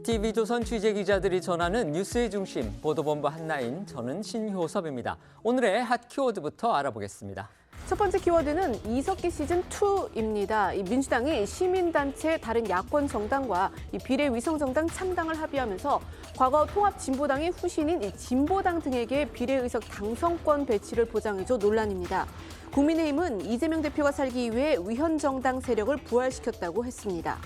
TV조선 취재기자들이 전하는 뉴스의 중심, 보도본부 한나인, 저는 신효섭입니다. 오늘의 핫 키워드부터 알아보겠습니다. 첫 번째 키워드는 이석기 시즌2입니다. 민주당이 시민단체 다른 야권 정당과 비례위성정당 창당을 합의하면서 과거 통합진보당의 후신인 진보당 등에게 비례의석 당선권 배치를 보장해줘 논란입니다. 국민의힘은 이재명 대표가 살기 위해 위헌정당 세력을 부활시켰다고 했습니다.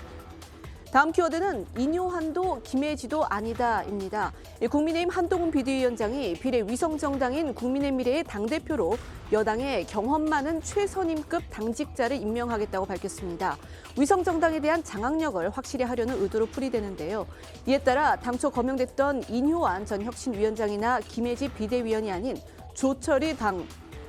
다음 키워드는 인효한도 김해지도 아니다입니다. 국민의힘 한동훈 비대위원장이 비례위성정당인 국민의미래의 당대표로 여당의 경험 많은 최선임급 당직자를 임명하겠다고 밝혔습니다. 위성정당에 대한 장악력을 확실히 하려는 의도로 풀이되는데요. 이에 따라 당초 거명됐던 인효한 전 혁신위원장이나 김해지 비대위원이 아닌 조철희 당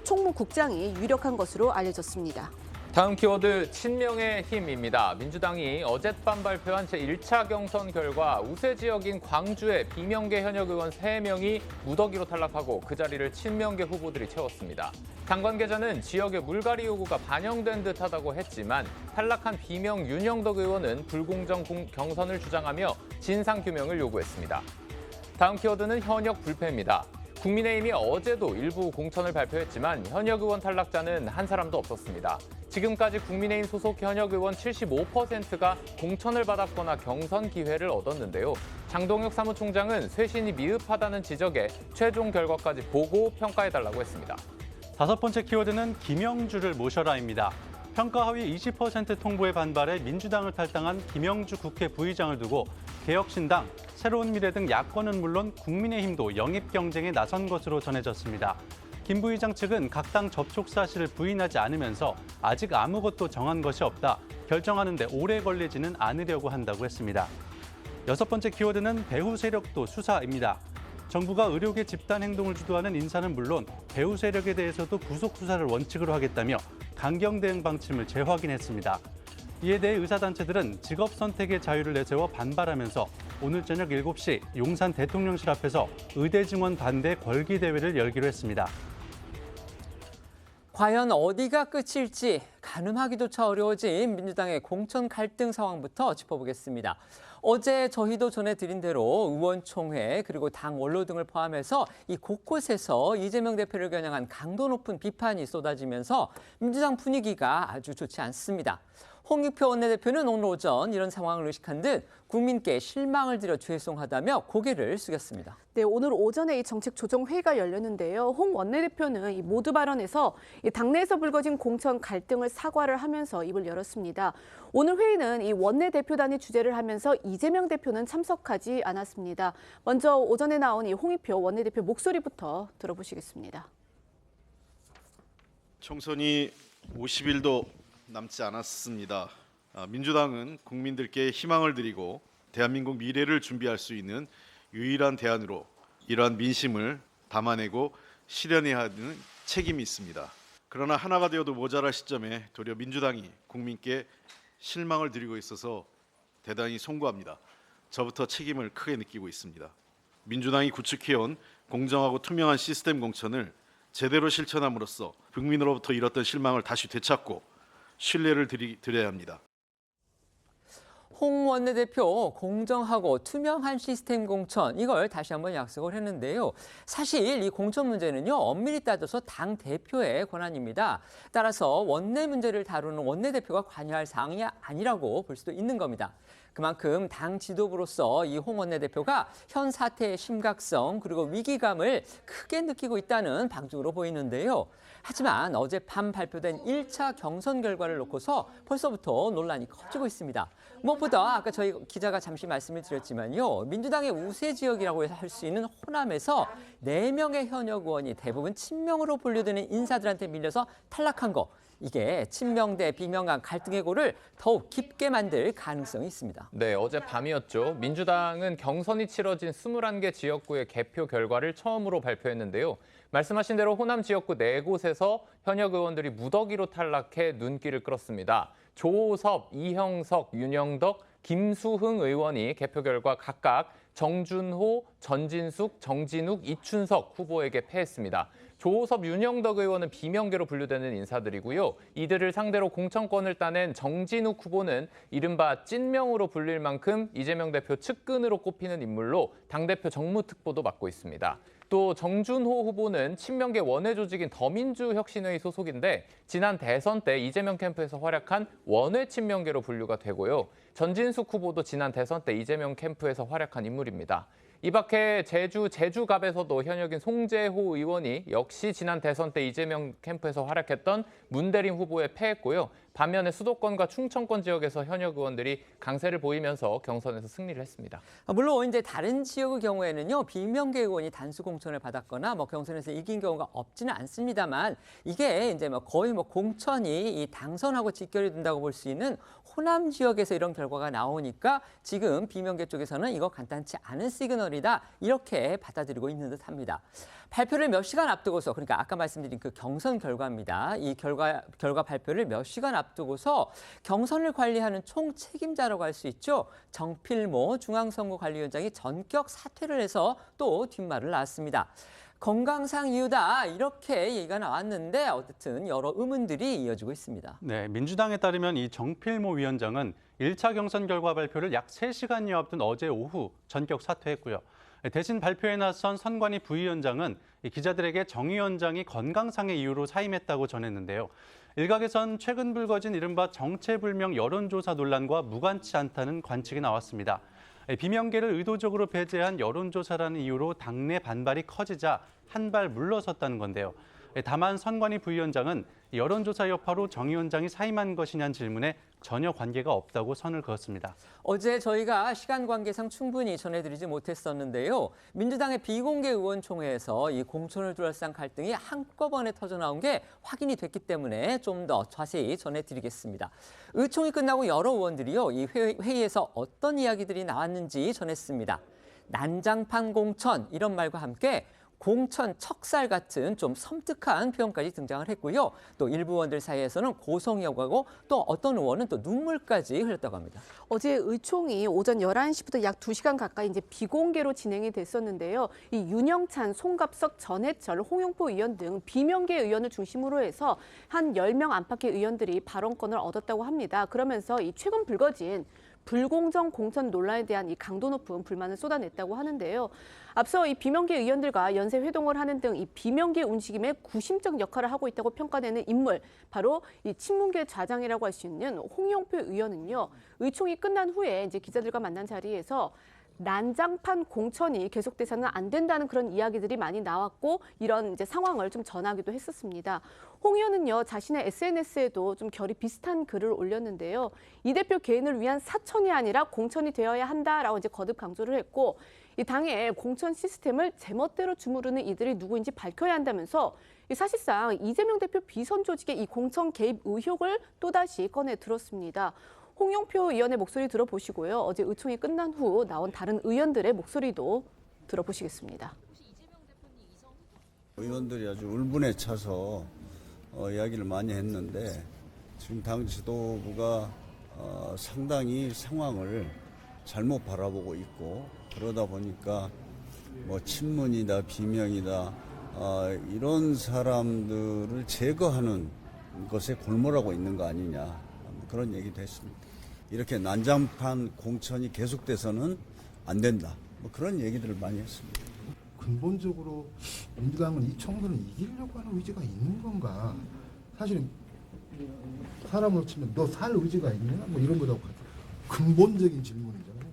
총무국장이 유력한 것으로 알려졌습니다. 다음 키워드 친명의 힘입니다. 민주당이 어젯밤 발표한 제1차 경선 결과 우세 지역인 광주의 비명계 현역 의원 3명이 무더기로 탈락하고 그 자리를 친명계 후보들이 채웠습니다. 당 관계자는 지역의 물갈이 요구가 반영된 듯하다고 했지만 탈락한 비명 윤영덕 의원은 불공정 경선을 주장하며 진상규명을 요구했습니다. 다음 키워드는 현역 불패입니다. 국민의힘이 어제도 일부 공천을 발표했지만 현역 의원 탈락자는 한 사람도 없었습니다. 지금까지 국민의힘 소속 현역 의원 75%가 공천을 받았거나 경선 기회를 얻었는데요. 장동혁 사무총장은 쇄신이 미흡하다는 지적에 최종 결과까지 보고 평가해달라고 했습니다. 다섯 번째 키워드는 김영주를 모셔라입니다. 평가 하위 20% 통보에 반발해 민주당을 탈당한 김영주 국회 부의장을 두고 개혁신당, 새로운미래 등 야권은 물론 국민의힘도 영입 경쟁에 나선 것으로 전해졌습니다. 김 부의장 측은 각 당 접촉 사실을 부인하지 않으면서 아직 아무것도 정한 것이 없다, 결정하는 데 오래 걸리지는 않으려고 한다고 했습니다. 여섯 번째 키워드는 배후 세력도 수사입니다. 정부가 의료계 집단 행동을 주도하는 인사는 물론 배후 세력에 대해서도 구속 수사를 원칙으로 하겠다며 강경 대응 방침을 재확인했습니다. 이에 대해 의사단체들은 직업 선택의 자유를 내세워 반발하면서 오늘 저녁 7시 용산 대통령실 앞에서 의대 증원 반대 걸기 대회를 열기로 했습니다. 과연 어디가 끝일지 가늠하기조차 어려워진 민주당의 공천 갈등 상황부터 짚어보겠습니다. 어제 저희도 전해드린 대로 의원총회 그리고 당 원로 등을 포함해서 이 곳곳에서 이재명 대표를 겨냥한 강도 높은 비판이 쏟아지면서 민주당 분위기가 아주 좋지 않습니다. 홍익표 원내대표는 오늘 오전 이런 상황을 의식한 듯 국민께 실망을 드려 죄송하다며 고개를 숙였습니다. 네, 오늘 오전에 이 정책조정회의가 열렸는데요. 홍 원내대표는 이 모두 발언에서 당내에서 불거진 공천 갈등을 사과를 하면서 입을 열었습니다. 오늘 회의는 이 원내대표단이 주재를 하면서 이재명 대표는 참석하지 않았습니다. 먼저 오전에 나온 이 홍익표 원내대표 목소리부터 들어보시겠습니다. 총선이 50일도 남지 않았습니다. 민주당은 국민들께 희망을 드리고 대한민국 미래를 준비할 수 있는 유일한 대안으로 이러한 민심을 담아내고 실현해야 하는 책임이 있습니다. 그러나 하나가 되어도 모자랄 시점에 도리어 민주당이 국민께 실망을 드리고 있어서 대단히 송구합니다. 저부터 책임을 크게 느끼고 있습니다. 민주당이 구축해온 공정하고 투명한 시스템 공천을 제대로 실천함으로써 국민으로부터 잃었던 실망을 다시 되찾고 신뢰를 드려야 합니다. 홍 원내대표 공정하고 투명한 시스템 공천, 이걸 다시 한번 약속을 했는데요. 사실 이 공천 문제는요, 엄밀히 따져서 당 대표의 권한입니다. 따라서 원내 문제를 다루는 원내대표가 관여할 사항이 아니라고 볼 수도 있는 겁니다. 그만큼 당 지도부로서 이 홍 원내대표가 현 사태의 심각성 그리고 위기감을 크게 느끼고 있다는 방증으로 보이는데요. 하지만 어젯밤 발표된 1차 경선 결과를 놓고서 벌써부터 논란이 커지고 있습니다. 무엇보다 아까 저희 기자가 잠시 말씀을 드렸지만요. 민주당의 우세 지역이라고 할 수 있는 호남에서 4명의 현역 의원이 대부분 친명으로 분류되는 인사들한테 밀려서 탈락한 거. 이게 친명 대 비명 간 갈등의 골을 더욱 깊게 만들 가능성이 있습니다. 네, 어제 밤이었죠. 민주당은 경선이 치러진 21개 지역구의 개표 결과를 처음으로 발표했는데요. 말씀하신 대로 호남 지역구 4곳에서 현역 의원들이 무더기로 탈락해 눈길을 끌었습니다. 조호섭, 이형석, 윤영덕, 김수흥 의원이 개표 결과 각각 정준호, 전진숙, 정진욱, 이춘석 후보에게 패했습니다. 조호섭, 윤영덕 의원은 비명계로 분류되는 인사들이고요. 이들을 상대로 공천권을 따낸 정진욱 후보는 이른바 찐명으로 불릴 만큼 이재명 대표 측근으로 꼽히는 인물로 당대표 정무특보도 맡고 있습니다. 또 정준호 후보는 친명계 원외 조직인 더민주혁신회의 소속인데 지난 대선 때 이재명 캠프에서 활약한 원외 친명계로 분류가 되고요. 전진숙 후보도 지난 대선 때 이재명 캠프에서 활약한 인물입니다. 이 밖에 제주갑에서도 현역인 송재호 의원이 역시 지난 대선 때 이재명 캠프에서 활약했던 문대림 후보에 패했고요. 반면에 수도권과 충청권 지역에서 현역 의원들이 강세를 보이면서 경선에서 승리를 했습니다. 물론 이제 다른 지역의 경우에는요, 비명계 의원이 단수 공천을 받았거나 경선에서 이긴 경우가 없지는 않습니다만 이게 이제 거의 공천이 이 당선하고 직결이 된다고 볼 수 있는 호남 지역에서 이런 결과가 나오니까 지금 비명계 쪽에서는 이거 간단치 않은 시그널이다 이렇게 받아들이고 있는 듯합니다. 발표를 몇 시간 앞두고서, 그러니까 아까 말씀드린 그 경선 결과입니다. 이 결과 발표를 몇 시간 앞두고서 경선을 관리하는 총 책임자라고 할 수 있죠. 정필모 중앙선거관리위원장이 전격 사퇴를 해서 또 뒷말을 놨습니다. 건강상 이유다 이렇게 얘기가 나왔는데 어쨌든 여러 의문들이 이어지고 있습니다. 네, 민주당에 따르면 이 정필모 위원장은 1차 경선 결과 발표를 약 3시간여 앞둔 어제 오후 전격 사퇴했고요. 대신 발표에 나선 선관위 부위원장은 기자들에게 정 위원장이 건강상의 이유로 사임했다고 전했는데요. 일각에선 최근 불거진 이른바 정체불명 여론조사 논란과 무관치 않다는 관측이 나왔습니다. 비명계를 의도적으로 배제한 여론조사라는 이유로 당내 반발이 커지자 한 발 물러섰다는 건데요. 다만 선관위 부위원장은 여론조사 여파로 정 위원장이 사임한 것이냐는 질문에 전혀 관계가 없다고 선을 그었습니다. 어제 저희가 시간 관계상 충분히 전해드리지 못했었는데요. 민주당의 비공개 의원총회에서 이 공천을 둘러싼 갈등이 한꺼번에 터져나온 게 확인이 됐기 때문에 좀 더 자세히 전해드리겠습니다. 의총이 끝나고 여러 의원들이요, 이 회의에서 어떤 이야기들이 나왔는지 전했습니다. 난장판 공천 이런 말과 함께 공천 척살 같은 좀 섬뜩한 표현까지 등장을 했고요. 또 일부 의원들 사이에서는 고성이라고 하고 또 어떤 의원은 또 눈물까지 흘렸다고 합니다. 어제 의총이 오전 11시부터 약 2시간 가까이 이제 비공개로 진행이 됐었는데요. 이 윤영찬, 송갑석, 전해철, 홍영포 의원 등 비명계 의원을 중심으로 해서 한 10명 안팎의 의원들이 발언권을 얻었다고 합니다. 그러면서 이 최근 불거진 불공정 공천 논란에 대한 이 강도 높은 불만을 쏟아냈다고 하는데요. 앞서 이 비명계 의원들과 연쇄 회동을 하는 등 이 비명계 움직임에 구심적 역할을 하고 있다고 평가되는 인물, 바로 이 친문계 좌장이라고 할 수 있는 홍영표 의원은요. 의총이 끝난 후에 이제 기자들과 만난 자리에서 난장판 공천이 계속돼서는 안 된다는 그런 이야기들이 많이 나왔고 이런 이제 상황을 좀 전하기도 했었습니다. 홍 의원은요, 자신의 SNS에도 좀 결이 비슷한 글을 올렸는데요. 이 대표 개인을 위한 사천이 아니라 공천이 되어야 한다라고 이제 거듭 강조를 했고, 이 당의 공천 시스템을 제멋대로 주무르는 이들이 누구인지 밝혀야 한다면서 사실상 이재명 대표 비선 조직의 이 공천 개입 의혹을 또다시 꺼내 들었습니다. 홍영표 의원의 목소리 들어보시고요. 어제 의총이 끝난 후 나온 다른 의원들의 목소리도 들어보시겠습니다. 의원들이 아주 울분에 차서 이야기를 많이 했는데 지금 당 지도부가 상당히 상황을 잘못 바라보고 있고 그러다 보니까 친문이다 비명이다 이런 사람들을 제거하는 것에 골몰하고 있는 거 아니냐 그런 얘기도 했습니다. 이렇게 난장판 공천이 계속돼서는 안 된다. 그런 얘기들을 많이 했습니다. 근본적으로 민주당은 이 총선을 이기려고 하는 의지가 있는 건가? 사실은 사람으로 치면 너 살 의지가 있냐? 이런 거라고 하죠. 근본적인 질문이잖아요.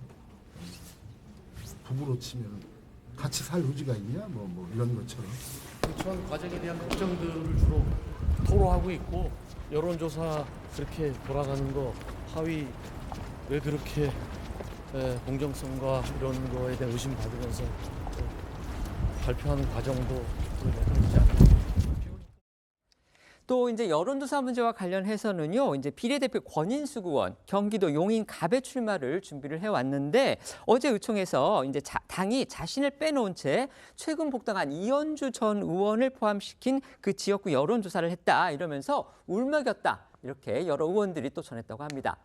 부부로 치면 같이 살 의지가 있냐? 이런 것처럼. 공천 과정에 대한 걱정들을 주로 토로하고 있고 여론조사 그렇게 돌아가는 거 하위 왜 그렇게 공정성과 이런 거에 대한 의심 받으면서 발표하는 과정도 그렇지 않나요? 또 이제 여론조사 문제와 관련해서는요, 이제 비례대표 권인숙 의원 경기도 용인 갑에 출마를 준비를 해왔는데 어제 의총에서 이제 당이 자신을 빼놓은 채 최근 복당한 이현주 전 의원을 포함시킨 그 지역구 여론조사를 했다 이러면서 울먹였다. 이렇게 여러 의원들이 또 전했다고 합니다.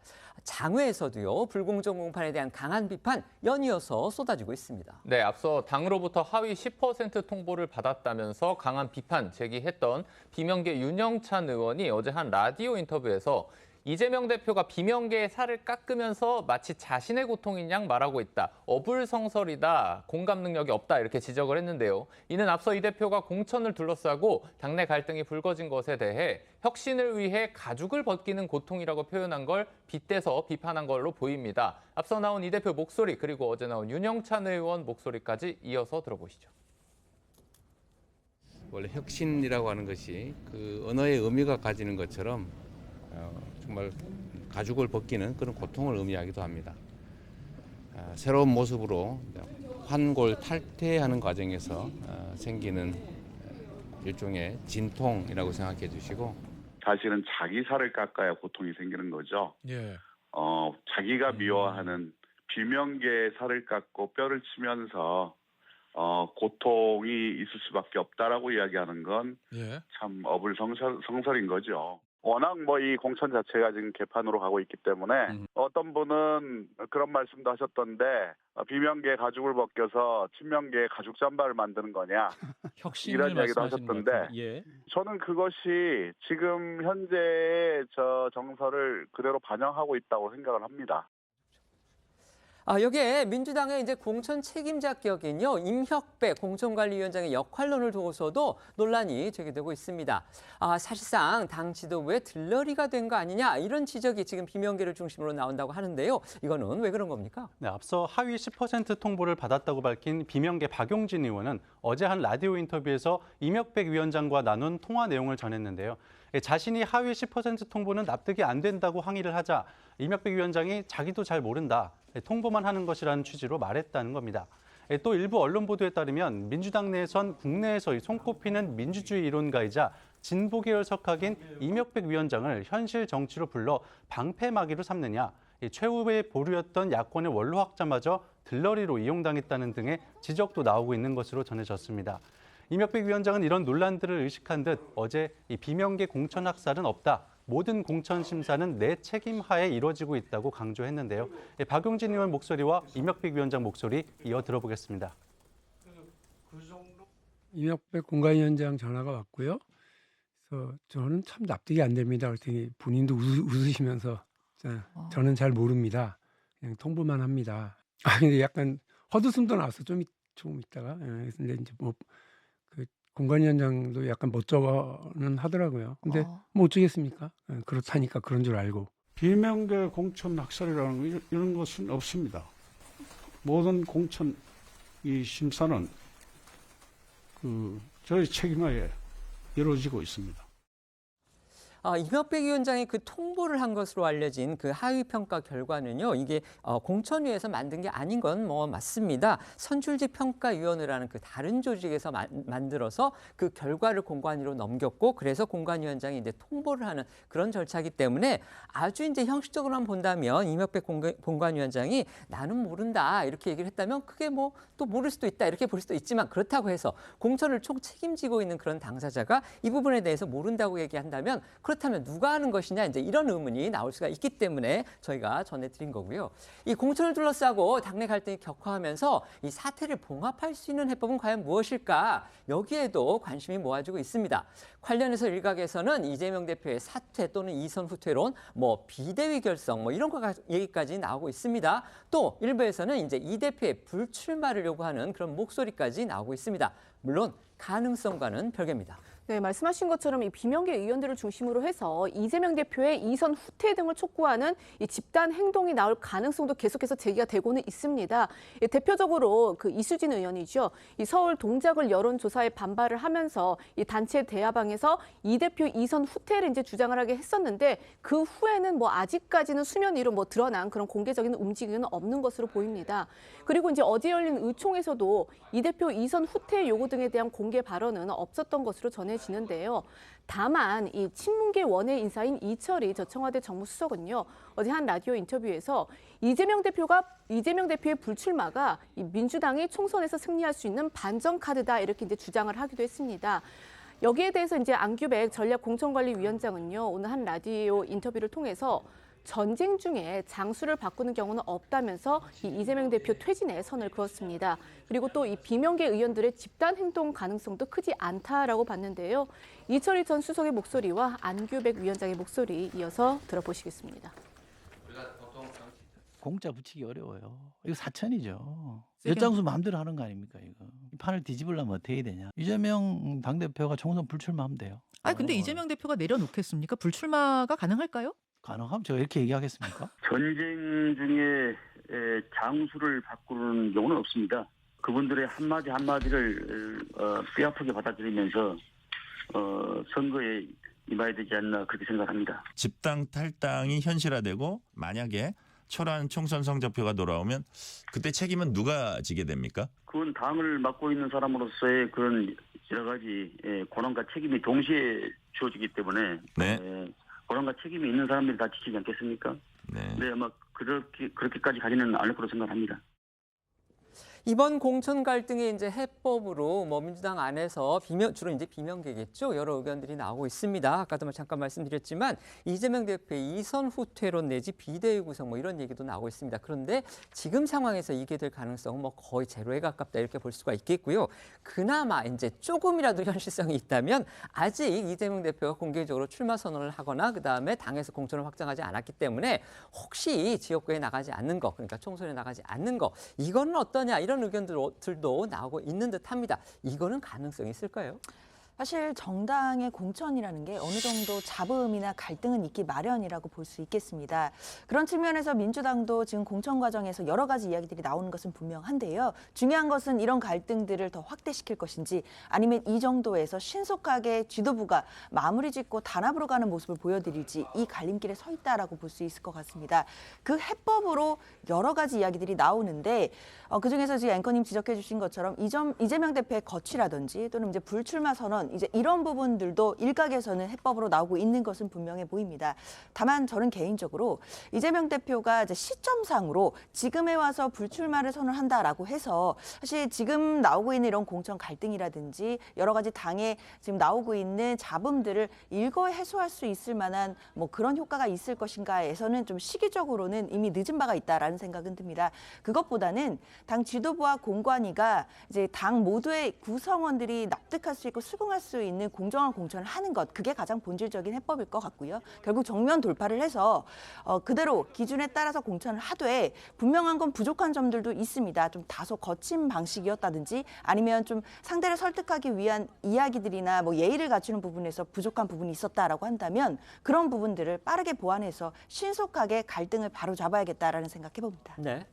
장외에서도요, 불공정 공판에 대한 강한 비판 연이어서 쏟아지고 있습니다. 네, 앞서 당으로부터 하위 10% 통보를 받았다면서 강한 비판 제기했던 비명계 윤영찬 의원이 어제 한 라디오 인터뷰에서 이재명 대표가 비명계의 살을 깎으면서 마치 자신의 고통인 양 말하고 있다. 어불성설이다. 공감 능력이 없다. 이렇게 지적을 했는데요. 이는 앞서 이 대표가 공천을 둘러싸고 당내 갈등이 불거진 것에 대해 혁신을 위해 가죽을 벗기는 고통이라고 표현한 걸 빗대서 비판한 걸로 보입니다. 앞서 나온 이 대표 목소리 그리고 어제 나온 윤영찬 의원 목소리까지 이어서 들어보시죠. 원래 혁신이라고 하는 것이 그 언어의 의미가 가지는 것처럼 정말 가죽을 벗기는 그런 고통을 의미하기도 합니다. 새로운 모습으로 환골 탈퇴하는 과정에서 생기는 일종의 진통이라고 생각해 주시고 사실은 자기 살을 깎아야 고통이 생기는 거죠. 예. 자기가 미워하는 비명계의 살을 깎고 뼈를 치면서 고통이 있을 수밖에 없다라고 이야기하는 건 참 어불성설인 거죠. 워낙 이 공천 자체가 지금 개판으로 가고 있기 때문에 어떤 분은 그런 말씀도 하셨던데 비명계의 가죽을 벗겨서 친명계의 가죽 잠바를 만드는 거냐 이런 이야기도 하셨던데 저는 그것이 지금 현재의 정서를 그대로 반영하고 있다고 생각을 합니다. 여기에 민주당의 이제 공천 책임자 격인요, 임혁배 공천관리위원장의 역할론을 두고서도 논란이 제기되고 있습니다. 사실상 당 지도부의 들러리가 된 거 아니냐 이런 지적이 지금 비명계를 중심으로 나온다고 하는데요. 이거는 왜 그런 겁니까? 네, 앞서 하위 10% 통보를 받았다고 밝힌 비명계 박용진 의원은 어제 한 라디오 인터뷰에서 임혁백 위원장과 나눈 통화 내용을 전했는데요. 자신이 하위 10% 통보는 납득이 안 된다고 항의를 하자 임혁백 위원장이 자기도 잘 모른다. 통보만 하는 것이라는 취지로 말했다는 겁니다. 또 일부 언론 보도에 따르면 민주당 내에선 국내에서 손꼽히는 민주주의 이론가이자 진보 계열 석학인 임혁백 위원장을 현실 정치로 불러 방패막이로 삼느냐, 최후의 보루였던 야권의 원로 학자마저 들러리로 이용당했다는 등의 지적도 나오고 있는 것으로 전해졌습니다. 임혁백 위원장은 이런 논란들을 의식한 듯 어제 이 비명계 공천 학살은 없다. 모든 공천 심사는 내 책임하에 이루어지고 있다고 강조했는데요. 박용진 의원 목소리와 임혁백 위원장 목소리 이어 들어보겠습니다. 임혁백 공관위원장 전화가 왔고요. 그래서 저는 참 납득이 안 됩니다. 그랬더니 본인도 웃으시면서 저는 잘 모릅니다. 그냥 통보만 합니다. 근데 약간 헛웃음도 나왔어. 좀 있다가. 근데 이제 그 공관위원장도 약간 멋쩍어는 하더라고요. 근데 뭐 어쩌겠습니까? 그렇다니까 그런 줄 알고. 비명계 공천 학살이라는 이런 것은 없습니다. 모든 공천 이 심사는 저희 책임하에 이루어지고 있습니다. 임혁백 위원장이 그 통보를 한 것으로 알려진 그 하위 평가 결과는요, 이게 공천위에서 만든 게 아닌 건 맞습니다. 선출직 평가위원회라는 그 다른 조직에서 만들어서 그 결과를 공관위로 넘겼고, 그래서 공관위원장이 이제 통보를 하는 그런 절차이기 때문에 아주 이제 형식적으로만 본다면 임혁백 공관위원장이 나는 모른다 이렇게 얘기를 했다면 그게 또 모를 수도 있다 이렇게 볼 수도 있지만, 그렇다고 해서 공천을 총 책임지고 있는 그런 당사자가 이 부분에 대해서 모른다고 얘기한다면 그렇다면 누가 하는 것이냐 이제 이런 의문이 나올 수가 있기 때문에 저희가 전해드린 거고요. 이 공천을 둘러싸고 당내 갈등이 격화하면서 이 사태를 봉합할 수 있는 해법은 과연 무엇일까? 여기에도 관심이 모아지고 있습니다. 관련해서 일각에서는 이재명 대표의 사퇴 또는 이선 후퇴론, 비대위 결성 이런 얘기까지 나오고 있습니다. 또 일부에서는 이제 이 대표의 불출마를 요구하는 그런 목소리까지 나오고 있습니다. 물론 가능성과는 별개입니다. 네, 말씀하신 것처럼 이 비명계 의원들을 중심으로 해서 이재명 대표의 이선 후퇴 등을 촉구하는 이 집단 행동이 나올 가능성도 계속해서 제기가 되고는 있습니다. 대표적으로 그 이수진 의원이죠. 이 서울 동작을 여론조사에 반발을 하면서 이 단체 대화방에서 이 대표 이선 후퇴를 이제 주장을 하게 했었는데, 그 후에는 아직까지는 수면 위로 드러난 그런 공개적인 움직임은 없는 것으로 보입니다. 그리고 이제 어제 열린 의총에서도 이 대표 이선 후퇴 요구 등에 대한 공개 발언은 없었던 것으로 전해지는데요. 다만 이 친문계 원외 인사인 이철희 전 청와대 정무수석은요, 어제 한 라디오 인터뷰에서 이재명 대표의 불출마가 이 민주당이 총선에서 승리할 수 있는 반전 카드다 이렇게 이제 주장을 하기도 했습니다. 여기에 대해서 이제 안규백 전략공천관리위원장은요, 오늘 한 라디오 인터뷰를 통해서 전쟁 중에 장수를 바꾸는 경우는 없다면서 이재명 대표 퇴진에 선을 그었습니다. 그리고 또 이 비명계 의원들의 집단 행동 가능성도 크지 않다라고 봤는데요. 이철희 전 수석의 목소리와 안규백 위원장의 목소리 이어서 들어보시겠습니다. 공짜 붙이기 어려워요. 이거 사천이죠. 엿장수 마음대로 하는 거 아닙니까 이거. 이 판을 뒤집으려면 어떻게 해야 되냐. 이재명 당대표가 총선 불출마하면 돼요. 아니 근데 이재명 대표가 내려놓겠습니까? 불출마가 가능할까요? 가능하면 제가 이렇게 얘기하겠습니까? 전쟁 중에 장수를 바꾸는 경우는 없습니다. 그분들의 한마디 한마디를 뼈아프게 받아들이면서 선거에 임해야 되지 않나 그렇게 생각합니다. 집단 탈당이 현실화되고 만약에 초라한 총선 성적표가 돌아오면 그때 책임은 누가 지게 됩니까? 그건 당을 맡고 있는 사람으로서의 그런 여러 가지 권한과 책임이 동시에 주어지기 때문에 권한과 책임이 있는 사람들이 다 지키지 않겠습니까? 네, 아마 그렇게까지 가지는 않을 거로 생각합니다. 이번 공천 갈등의 이제 해법으로 민주당 안에서 주로 이제 비명계겠죠. 여러 의견들이 나오고 있습니다. 아까도 잠깐 말씀드렸지만 이재명 대표의 이선 후퇴론 내지 비대위 구성 이런 얘기도 나오고 있습니다. 그런데 지금 상황에서 이게 될 가능성은 거의 제로에 가깝다 이렇게 볼 수가 있겠고요. 그나마 이제 조금이라도 현실성이 있다면 아직 이재명 대표가 공개적으로 출마 선언을 하거나 그다음에 당에서 공천을 확정하지 않았기 때문에 혹시 지역구에 나가지 않는 거, 그러니까 총선에 나가지 않는 거, 이거는 어떠냐 이런 의견들도 나오고 있는 듯합니다. 이거는 가능성이 있을까요? 사실 정당의 공천이라는 게 어느 정도 잡음이나 갈등은 있기 마련이라고 볼 수 있겠습니다. 그런 측면에서 민주당도 지금 공천 과정에서 여러 가지 이야기들이 나오는 것은 분명한데요. 중요한 것은 이런 갈등들을 더 확대시킬 것인지 아니면 이 정도에서 신속하게 지도부가 마무리 짓고 단합으로 가는 모습을 보여드릴지 이 갈림길에 서 있다라고 볼 수 있을 것 같습니다. 그 해법으로 여러 가지 이야기들이 나오는데 그중에서 지금 앵커님 지적해 주신 것처럼 이재명 대표의 거취라든지 또는 이제 불출마 선언 이제 이런 부분들도 일각에서는 해법으로 나오고 있는 것은 분명해 보입니다. 다만 저는 개인적으로 이재명 대표가 이제 시점상으로 지금에 와서 불출마를 선언한다라고 해서 사실 지금 나오고 있는 이런 공천 갈등이라든지 여러 가지 당에 지금 나오고 있는 잡음들을 일거에 해소할 수 있을 만한 그런 효과가 있을 것인가에서는 좀 시기적으로는 이미 늦은 바가 있다라는 생각은 듭니다. 그것보다는 당 지도부와 공관위가 이제 당 모두의 구성원들이 납득할 수 있고 수긍할 수 있는 공정한 공천을 하는 것, 그게 가장 본질적인 해법일 것 같고요. 결국 정면 돌파를 해서 그대로 기준에 따라서 공천을 하되 분명한 건 부족한 점들도 있습니다. 좀 다소 거친 방식이었다든지 아니면 좀 상대를 설득하기 위한 이야기들이나 예의를 갖추는 부분에서 부족한 부분이 있었다라고 한다면 그런 부분들을 빠르게 보완해서 신속하게 갈등을 바로잡아야겠다라는 생각해 봅니다. 네.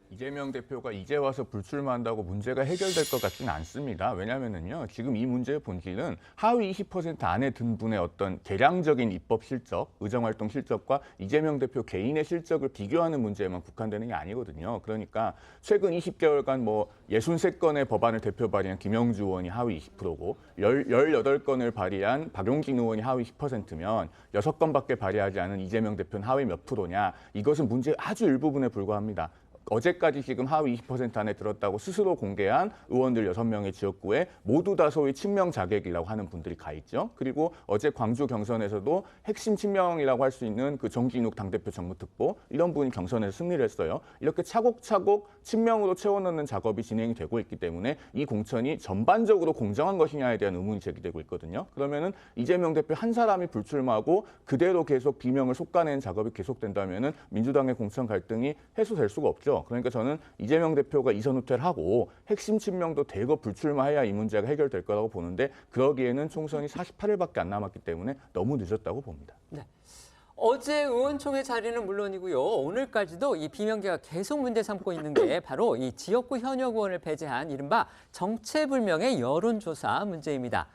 이재명 대표가 이제 와서 불출마한다고 문제가 해결될 것 같지는 않습니다. 왜냐하면요, 지금 이 문제의 본질은 하위 20% 안에 든 분의 어떤 개량적인 입법 실적, 의정활동 실적과 이재명 대표 개인의 실적을 비교하는 문제에만 국한되는 게 아니거든요. 그러니까 최근 20개월간 63건의 법안을 대표 발의한 김영주 의원이 하위 20%고 18건을 발의한 박용진 의원이 하위 10%면 6건밖에 발의하지 않은 이재명 대표는 하위 몇 프로냐. 이것은 문제의 아주 일부분에 불과합니다. 어제까지 지금 하위 20% 안에 들었다고 스스로 공개한 의원들 6명의 지역구에 모두 다 소위 친명 자객이라고 하는 분들이 가 있죠. 그리고 어제 광주 경선에서도 핵심 친명이라고 할 수 있는 그 정진욱 당대표 정무특보 이런 분이 경선에서 승리를 했어요. 이렇게 차곡차곡 친명으로 채워넣는 작업이 진행이 되고 있기 때문에 이 공천이 전반적으로 공정한 것이냐에 대한 의문이 제기되고 있거든요. 그러면은 이재명 대표 한 사람이 불출마하고 그대로 계속 비명을 솎아내는 작업이 계속된다면은 민주당의 공천 갈등이 해소될 수가 없죠. 그러니까 저는 이재명 대표가 이선 후퇴를 하고 핵심 친명도 대거 불출마해야 이 문제가 해결될 거라고 보는데 그러기에는 총선이 48일밖에 안 남았기 때문에 너무 늦었다고 봅니다. 네. 어제 의원총회 자리는 물론이고요. 오늘까지도 이 비명계가 계속 문제 삼고 있는 게 바로 이 지역구 현역 의원을 배제한 이른바 정체불명의 여론조사 문제입니다.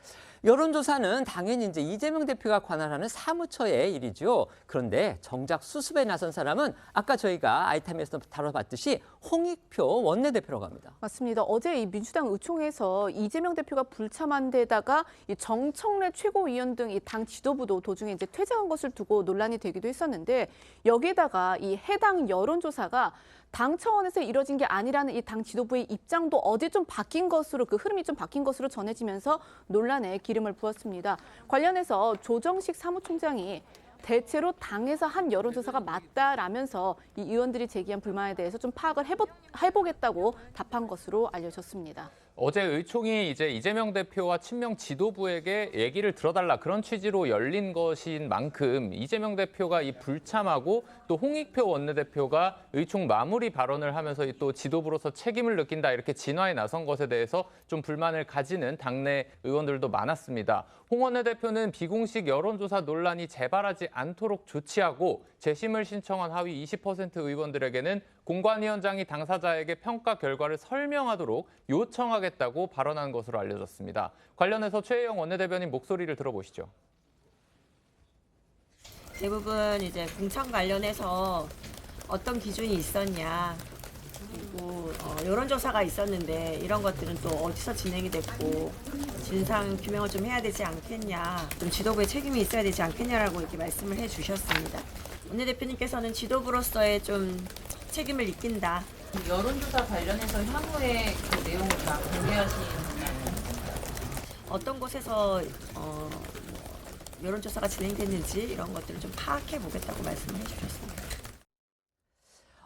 여론조사는 당연히 이제 이재명 대표가 관할하는 사무처의 일이죠. 그런데 정작 수습에 나선 사람은 아까 저희가 아이템에서 다뤄봤듯이 홍익표 원내대표라고 합니다. 맞습니다. 어제 이 민주당 의총에서 이재명 대표가 불참한 데다가 이 정청래 최고위원 등 이 당 지도부도 도중에 이제 퇴장한 것을 두고 논란이 되기도 했었는데 여기에다가 이 해당 여론조사가 당 차원에서 이뤄진 게 아니라는 이 당 지도부의 입장도 어제 좀 바뀐 것으로 그 흐름이 좀 바뀐 것으로 전해지면서 논란에 기름을 부었습니다. 관련해서 조정식 사무총장이 대체로 당에서 한 여론조사가 맞다라면서 이 의원들이 제기한 불만에 대해서 좀 파악을 해보겠다고 답한 것으로 알려졌습니다. 어제 의총이 이제 이재명 대표와 친명 지도부에게 얘기를 들어달라 그런 취지로 열린 것인 만큼 이재명 대표가 이 불참하고 또 홍익표 원내대표가 의총 마무리 발언을 하면서 또 지도부로서 책임을 느낀다 이렇게 진화에 나선 것에 대해서 좀 불만을 가지는 당내 의원들도 많았습니다. 홍 원내대표는 비공식 여론조사 논란이 재발하지 않도록 조치하고 재심을 신청한 하위 20% 의원들에게는 공관위원장이 당사자에게 평가 결과를 설명하도록 요청하겠다고 발언한 것으로 알려졌습니다. 관련해서 최혜영 원내대변인 목소리를 들어보시죠. 대부분 이제 공천 관련해서 어떤 기준이 있었냐, 그리고 여론조사가 있었는데 이런 것들은 또 어디서 진행이 됐고 진상 규명을 좀 해야 되지 않겠냐, 좀 지도부의 책임이 있어야 되지 않겠냐라고 이렇게 말씀을 해주셨습니다. 원내대표님께서는 지도부로서의 좀 책임을 느낀다. 여론조사 관련해서 향후에 그 내용을 다 공개하시나요? 어떤 곳에서 여론조사가 진행됐는지 이런 것들을 좀 파악해 보겠다고 말씀을 해주셨습니다.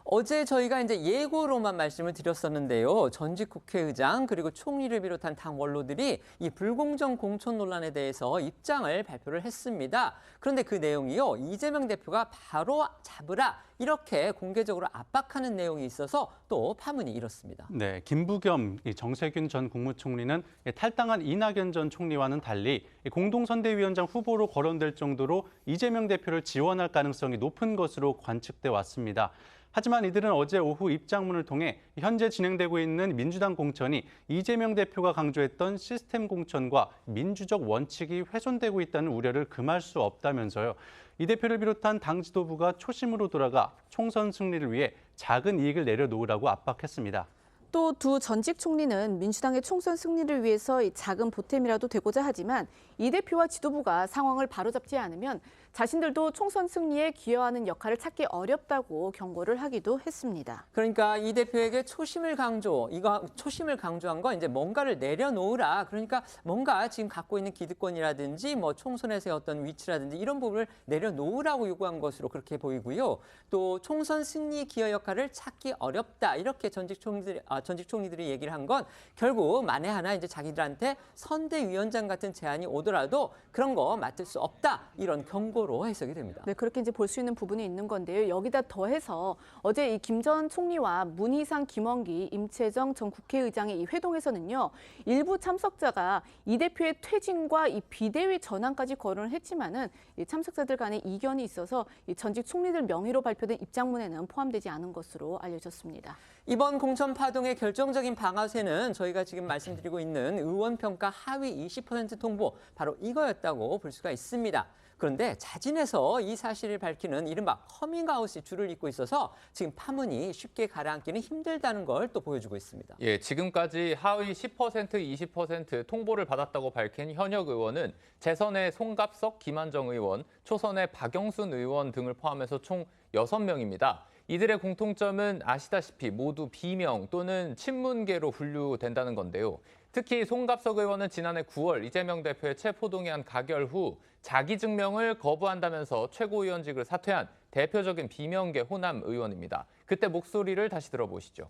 어제 저희가 이제 예고로만 말씀을 드렸었는데요. 전직 국회의장 그리고 총리를 비롯한 당 원로들이 이 불공정 공천 논란에 대해서 입장을 발표를 했습니다. 그런데 그 내용이요. 이재명 대표가 바로 잡으라 이렇게 공개적으로 압박하는 내용이 있어서 또 파문이 일었습니다. 네, 김부겸 정세균 전 국무총리는 탈당한 이낙연 전 총리와는 달리 공동선대위원장 후보로 거론될 정도로 이재명 대표를 지원할 가능성이 높은 것으로 관측돼 왔습니다. 하지만 이들은 어제 오후 입장문을 통해 현재 진행되고 있는 민주당 공천이 이재명 대표가 강조했던 시스템 공천과 민주적 원칙이 훼손되고 있다는 우려를 금할 수 없다면서요. 이 대표를 비롯한 당 지도부가 초심으로 돌아가 총선 승리를 위해 작은 이익을 내려놓으라고 압박했습니다. 또 두 전직 총리는 민주당의 총선 승리를 위해서 이 작은 보탬이라도 되고자 하지만 이 대표와 지도부가 상황을 바로잡지 않으면 자신들도 총선 승리에 기여하는 역할을 찾기 어렵다고 경고를 하기도 했습니다. 그러니까 이 대표에게 초심을 강조한 건 이제 뭔가를 내려놓으라. 그러니까 뭔가 지금 갖고 있는 기득권이라든지 뭐 총선에서의 어떤 위치라든지 이런 부분을 내려놓으라고 요구한 것으로 그렇게 보이고요. 또 총선 승리 기여 역할을 찾기 어렵다. 이렇게 전직 총리들이 얘기를 한 건 결국 만에 하나 이제 자기들한테 선대위원장 같은 제안이 오더라도 그런 거 맡을 수 없다. 이런 경고로 해석이 됩니다. 네, 그렇게 이제 볼 수 있는 부분이 있는 건데요. 여기다 더해서 어제 이 김 전 총리와 문희상, 김원기, 임채정 전 국회의장의 이 회동에서는요. 일부 참석자가 이 대표의 퇴진과 이 비대위 전환까지 거론을 했지만은 이 참석자들 간에 이견이 있어서 이 전직 총리들 명의로 발표된 입장문에는 포함되지 않은 것으로 알려졌습니다. 이번 공천 파동의 결정적인 방아쇠는 저희가 지금 말씀드리고 있는 의원평가 하위 20% 통보 바로 이거였다고 볼 수가 있습니다. 그런데 자진해서 이 사실을 밝히는 이른바 커밍아웃이 줄을 잇고 있어서 지금 파문이 쉽게 가라앉기는 힘들다는 걸 또 보여주고 있습니다. 예, 지금까지 하위 10%, 20% 통보를 받았다고 밝힌 현역 의원은 재선의 송갑석, 김한정 의원, 초선의 박영순 의원 등을 포함해서 총 6명입니다. 이들의 공통점은 아시다시피 모두 비명 또는 친문계로 분류된다는 건데요. 특히 송갑석 의원은 지난해 9월 이재명 대표의 체포동의안 가결 후 자기 증명을 거부한다면서 최고위원직을 사퇴한 대표적인 비명계 호남 의원입니다. 그때 목소리를 다시 들어보시죠.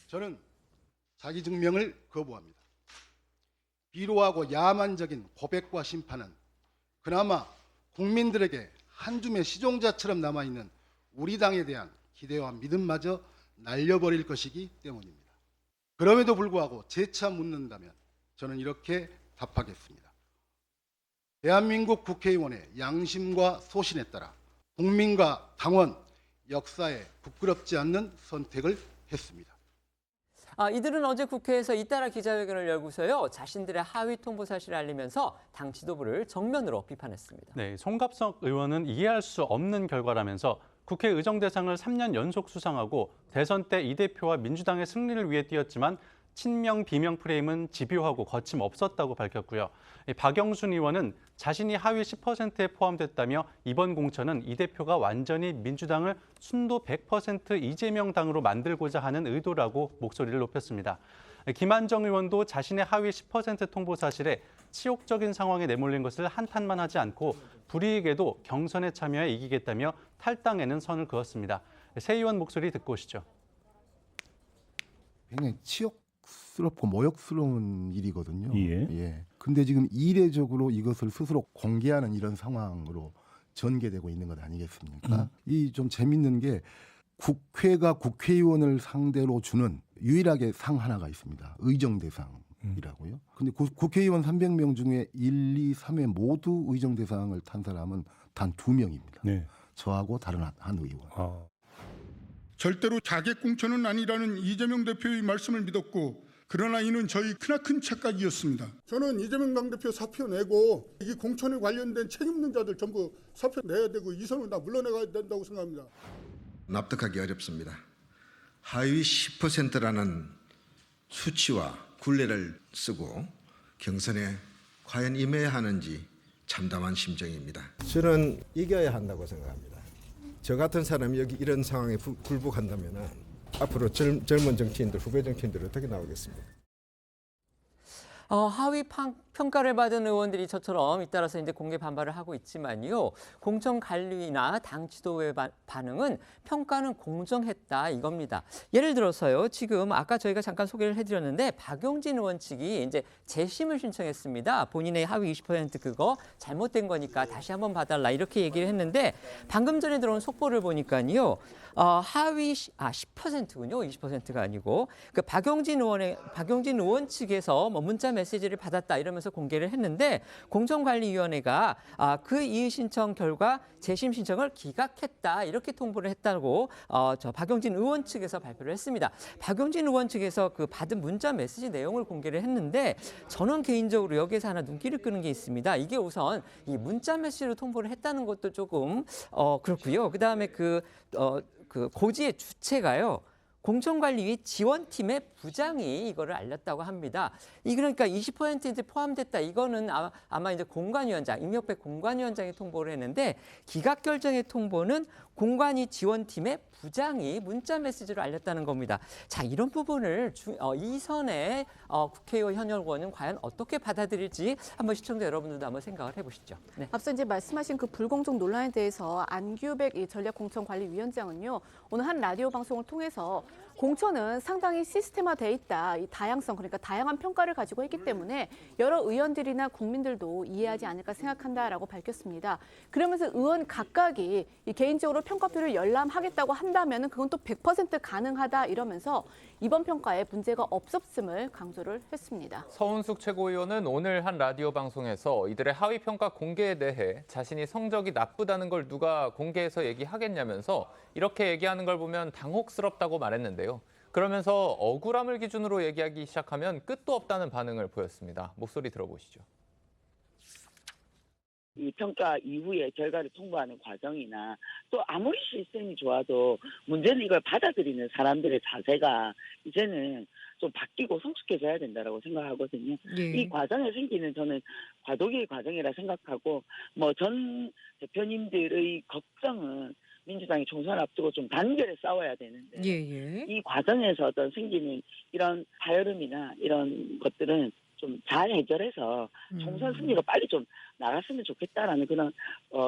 저는 자기 증명을 거부합니다. 비로하고 야만적인 고백과 심판은 그나마 국민들에게 한 줌의 시종자처럼 남아있는 우리 당에 대한 기대와 믿음마저 날려버릴 것이기 때문입니다. 그럼에도 불구하고 재차 묻는다면 저는 이렇게 답하겠습니다. 대한민국 국회의원의 양심과 소신에 따라 국민과 당원, 역사에 부끄럽지 않는 선택을 했습니다. 이들은 어제 국회에서 잇따라 기자회견을 열고서요. 자신들의 하위 통보 사실을 알리면서 당 지도부를 정면으로 비판했습니다. 네, 송갑석 의원은 이해할 수 없는 결과라면서 국회 의정 대상을 3년 연속 수상하고 대선 때 이 대표와 민주당의 승리를 위해 뛰었지만 친명 비명 프레임은 집요하고 거침없었다고 밝혔고요. 박영순 의원은 자신이 하위 10%에 포함됐다며 이번 공천은 이 대표가 완전히 민주당을 순도 100% 이재명 당으로 만들고자 하는 의도라고 목소리를 높였습니다. 김한정 의원도 자신의 하위 10% 통보 사실에 치욕적인 상황에 내몰린 것을 한탄만 하지 않고 불이익에도 경선에 참여해 이기겠다며 탈당에는 선을 그었습니다. 새 의원 목소리 듣고 오시죠. 굉장히 치욕스럽고 모욕스러운 일이거든요. 예. 근데 지금 이례적으로 이것을 스스로 공개하는 이런 상황으로 전개되고 있는 것 아니겠습니까? 이 좀 재밌는 게 국회가 국회의원을 상대로 주는 유일하게 상 하나가 있습니다. 의정대상이라고요. 근데 국회의원 300명 중에 1, 2, 3회 모두 의정대상을 탄 사람은 단 2명입니다. 네. 저하고 다른 한 의원. 절대로 자객 공천은 아니라는 이재명 대표의 말씀을 믿었고 그러나 이는 저희 크나큰 착각이었습니다. 저는 이재명 당대표 사표 내고 이 공천에 관련된 책임 있는 자들 전부 사표 내야 되고 이선을 다 물러나야 된다고 생각합니다. 납득하기 어렵습니다. 하위 10%라는 수치와 굴레를 쓰고 경선에 과연 임해야 하는지 참담한 심정입니다. 저는 이겨야 한다고 생각합니다. 저 같은 사람이 여기 이런 상황에 굴복한다면 앞으로 젊은 정치인들, 후배 정치인들 어떻게 나오겠습니까? 하위 평가를 받은 의원들이 저처럼 잇따라서 이제 공개 반발을 하고 있지만요. 공천 관리나 당 지도부의 반응은 평가는 공정했다 이겁니다. 예를 들어서요. 지금 아까 저희가 잠깐 소개를 해드렸는데 박용진 의원 측이 이제 재심을 신청했습니다. 본인의 하위 20% 그거 잘못된 거니까 다시 한번 봐달라 이렇게 얘기를 했는데 방금 전에 들어온 속보를 보니까요. 하위 10%군요. 20%가 아니고 그 박용진 의원 측에서 뭐 문자 메시지를 받았다 이러면서 공개를 했는데 공천관리위원회가 그 이의 신청 결과 재심 신청을 기각했다 이렇게 통보를 했다고 저 박용진 의원 측에서 발표를 했습니다. 박용진 의원 측에서 그 받은 문자 메시지 내용을 공개를 했는데 저는 개인적으로 여기에서 하나 눈길을 끄는 게 있습니다. 이게 우선 이 문자 메시지로 통보를 했다는 것도 조금 그렇고요. 그다음에 그 고지의 주체가요. 공천관리위 지원팀의 부장이 이거를 알렸다고 합니다. 그러니까 20% 이제 포함됐다. 이거는 아마 이제 공관위원장, 임혁백 공관위원장이 통보를 했는데 기각 결정의 통보는 공관위 지원팀의 부장이 문자 메시지로 알렸다는 겁니다. 자, 이런 부분을 이선의 국회의원 현역 의원은 과연 어떻게 받아들일지 한번 시청자 여러분들도 한번 생각을 해보시죠. 네. 앞서 이제 말씀하신 그 불공정 논란에 대해서 안규백 전략공천관리위원장은요. 오늘 한 라디오 방송을 통해서 공천은 상당히 시스템화돼 있다. 이 다양성, 그러니까 다양한 평가를 가지고 있기 때문에 여러 의원들이나 국민들도 이해하지 않을까 생각한다라고 밝혔습니다. 그러면서 의원 각각이 이 개인적으로 평가표를 열람하겠다고 한다면 그건 또 100% 가능하다 이러면서 이번 평가에 문제가 없었음을 강조를 했습니다. 서은숙 최고위원은 오늘 한 라디오 방송에서 이들의 하위 평가 공개에 대해 자신이 성적이 나쁘다는 걸 누가 공개해서 얘기하겠냐면서 이렇게 얘기하는 걸 보면 당혹스럽다고 말했는데요. 그러면서 억울함을 기준으로 얘기하기 시작하면 끝도 없다는 반응을 보였습니다. 목소리 들어보시죠. 이 평가 이후에 결과를 통보하는 과정이나 또 아무리 시스템이 좋아도 문제는 이걸 받아들이는 사람들의 자세가 이제는 좀 바뀌고 성숙해져야 된다라고 생각하거든요. 이 과정에 생기는 저는 과도기의 과정이라 생각하고 뭐 전 대표님들의 걱정은 민주당이 총선 앞두고 좀 단결해 싸워야 되는데 이 과정에서 어떤 생기는 이런 파열음이나 이런 것들은 좀 잘 해결해서 총선 승리가 빨리 좀 나갔으면 좋겠다라는 그런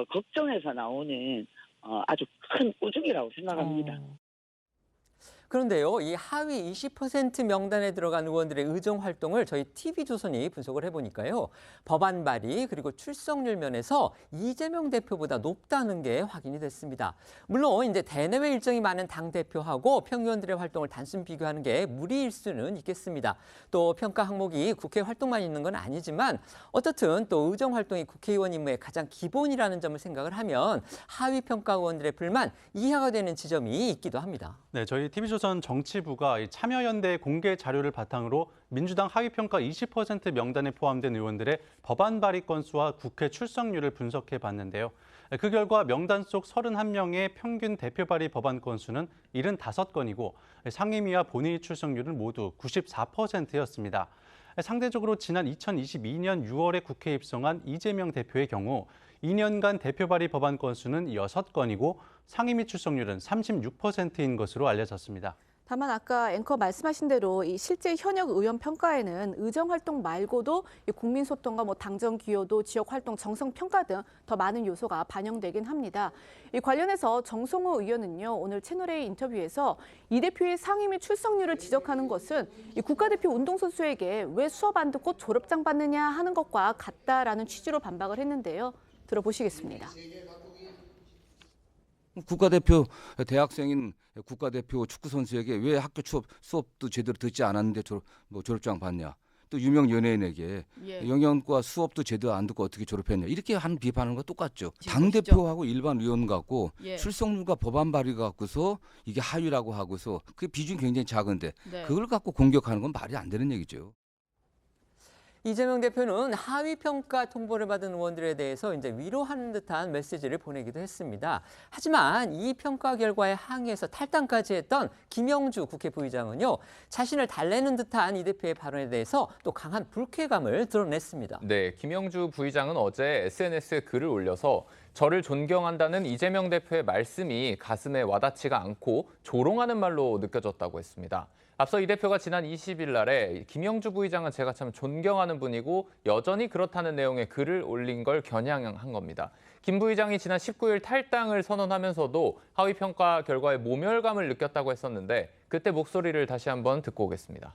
걱정에서 나오는 아주 큰 꾸중이라고 생각합니다. 그런데요, 이 하위 20% 명단에 들어간 의원들의 의정 활동을 저희 TV조선이 분석을 해보니까요. 법안 발의 그리고 출석률 면에서 이재명 대표보다 높다는 게 확인이 됐습니다. 물론 이제 대내외 일정이 많은 당대표하고 평의원들의 활동을 단순 비교하는 게 무리일 수는 있겠습니다. 또 평가 항목이 국회 활동만 있는 건 아니지만 어떻든 또 의정 활동이 국회의원 임무의 가장 기본이라는 점을 생각을 하면 하위 평가 의원들의 불만 이해가 되는 지점이 있기도 합니다. 네, 저희 TV조선 정치부가 참여연대 공개 자료를 바탕으로 민주당 하위평가 20% 명단에 포함된 의원들의 법안 발의 건수와 국회 출석률을 분석해 봤는데요. 그 결과 명단 속 31명의 평균 대표 발의 법안 건수는 75건이고 상임위와 본회의 출석률은 모두 94%였습니다. 상대적으로 지난 2022년 6월에 국회에 입성한 이재명 대표의 경우 2년간 대표 발의 법안 건수는 6건이고 상임위 출석률은 36%인 것으로 알려졌습니다. 다만 아까 앵커 말씀하신 대로 이 실제 현역 의원 평가에는 의정 활동 말고도 국민 소통과 당정 기여도, 지역 활동 정성 평가 등 더 많은 요소가 반영되긴 합니다. 이 관련해서 정성호 의원은요, 오늘 채널A 인터뷰에서 이 대표의 상임위 출석률을 지적하는 것은 이 국가대표 운동선수에게 왜 수업 안 듣고 졸업장 받느냐 하는 것과 같다라는 취지로 반박을 했는데요. 들어보시겠습니다. 국가대표 대학생인 국가대표 축구 선수에게 왜 학교 수업도 제대로 듣지 않았는데 졸업장 받냐? 또 유명 연예인에게 영양과 수업도 제대로 안 듣고 어떻게 졸업했냐? 이렇게 하는 비판하는 거 똑같죠. 당 대표하고 일반 의원 갖고 출석률과 법안 발의 갖고서 이게 하위라고 하고서 그 비중이 굉장히 작은데 그걸 갖고 공격하는 건 말이 안 되는 얘기죠. 이재명 대표는 하위 평가 통보를 받은 의원들에 대해서 이제 위로하는 듯한 메시지를 보내기도 했습니다. 하지만 이 평가 결과에 항의해서 탈당까지 했던 김영주 국회 부의장은요, 자신을 달래는 듯한 이 대표의 발언에 대해서 또 강한 불쾌감을 드러냈습니다. 네, 김영주 부의장은 어제 SNS에 글을 올려서 저를 존경한다는 이재명 대표의 말씀이 가슴에 와닿지가 않고 조롱하는 말로 느껴졌다고 했습니다. 앞서 이 대표가 지난 20일 날에 김영주 부의장은 제가 참 존경하는 분이고 여전히 그렇다는 내용의 글을 올린 걸 겨냥한 겁니다. 김 부의장이 지난 19일 탈당을 선언하면서도 하위 평가 결과에 모멸감을 느꼈다고 했었는데 그때 목소리를 다시 한번 듣고 오겠습니다.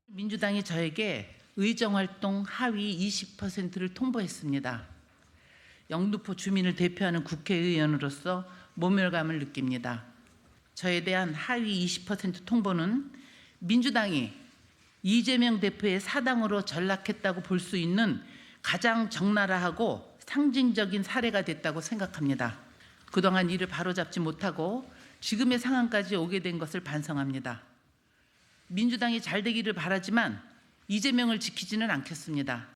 민주당이 저에게 의정활동 하위 20%를 통보했습니다. 영등포 주민을 대표하는 국회의원으로서 모멸감을 느낍니다. 저에 대한 하위 20% 통보는 민주당이 이재명 대표의 사당으로 전락했다고 볼 수 있는 가장 적나라하고 상징적인 사례가 됐다고 생각합니다. 그동안 이를 바로잡지 못하고 지금의 상황까지 오게 된 것을 반성합니다. 민주당이 잘 되기를 바라지만 이재명을 지키지는 않겠습니다.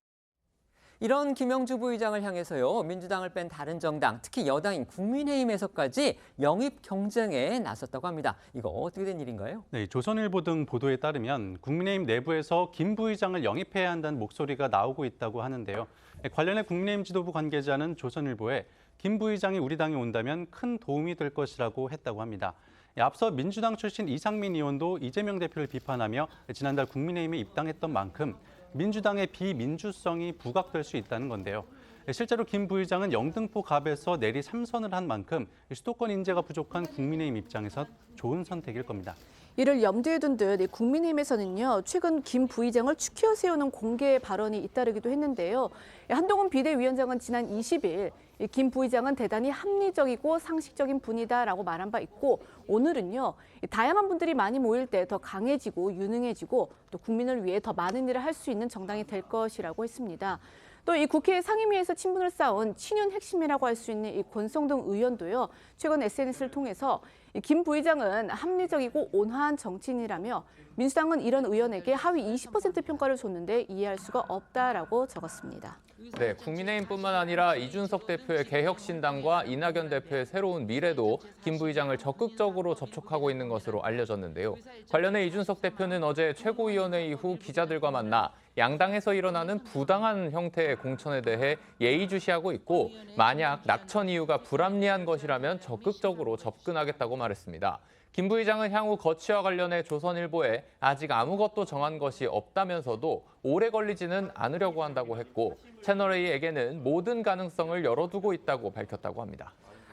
이런 김영주 부의장을 향해서요, 민주당을 뺀 다른 정당, 특히 여당인 국민의힘에서까지 영입 경쟁에 나섰다고 합니다. 이거 어떻게 된 일인가요? 네, 조선일보 등 보도에 따르면 국민의힘 내부에서 김 부의장을 영입해야 한다는 목소리가 나오고 있다고 하는데요. 관련해 국민의힘 지도부 관계자는 조선일보에 김 부의장이 우리 당에 온다면 큰 도움이 될 것이라고 했다고 합니다. 앞서 민주당 출신 이상민 의원도 이재명 대표를 비판하며 지난달 국민의힘에 입당했던 만큼 민주당의 비민주성이 부각될 수 있다는 건데요. 실제로 김 부의장은 영등포 갑에서 내리 3선을 한 만큼 수도권 인재가 부족한 국민의힘 입장에서 좋은 선택일 겁니다. 이를 염두에 둔 듯 국민의힘에서는요, 최근 김 부의장을 추켜 세우는 공개 발언이 잇따르기도 했는데요. 한동훈 비대위원장은 지난 20일 김 부의장은 대단히 합리적이고 상식적인 분이다라고 말한 바 있고, 오늘은요, 다양한 분들이 많이 모일 때 더 강해지고 유능해지고 또 국민을 위해 더 많은 일을 할 수 있는 정당이 될 것이라고 했습니다. 또 이 국회 상임위에서 친분을 쌓은 친윤 핵심이라고 할 수 있는 이 권성동 의원도요, 최근 SNS를 통해서 김 부의장은 합리적이고 온화한 정치인이라며 민주당은 이런 의원에게 하위 20% 평가를 줬는데 이해할 수가 없다라고 적었습니다. 네, 국민의힘뿐만 아니라 이준석 대표의 개혁신당과 이낙연 대표의 새로운 미래도 김 부의장을 적극적으로 접촉하고 있는 것으로 알려졌는데요. 관련해 이준석 대표는 어제 최고위원회 이후 기자들과 만나 양당에서 일어나는 부당한 형태의 공천에 대해 예의주시하고 있고, 만약 낙천 이유가 불합리한 것이라면 적극적으로 접근하겠다고 말했습니다. 김 부의장은 향후 거취와 관련해 조선일보에 아직 아무것도 정한 것이 없다면서도 오래 걸리지는 않으려고 한다고 했고, 채널A에게는 모든 가능성을 열어두고 있다고 밝혔다고 합니다.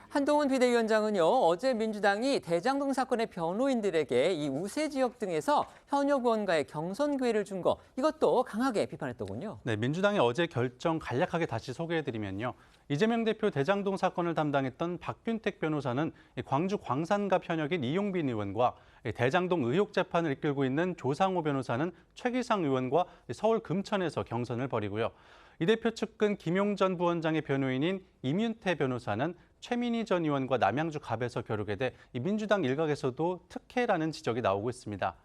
한동훈 비대위원장은요, 어제 민주당이 대장동 사건의 변호인들에게 이 우세 지역 등에서 현역 의원과의 경선 기회를 준 거, 이것도 강하게 비판했더군요. 네, 민주당이 어제 결정 간략하게 다시 소개해드리면요. 이재명 대표 대장동 사건을 담당했던 박균택 변호사는 광주 광산갑 현역인 이용빈 의원과 대장동 의혹 재판을 이끌고 있는 조상호 변호사는 최기상 의원과 서울 금천에서 경선을 벌이고요. 이 대표 측근 김용전 부원장의 변호인인 임윤태 변호사는 최민희 전 의원과 남양주 갑에서 겨루게 돼 민주당 일각에서도 특혜라는 지적이 나오고 있습니다.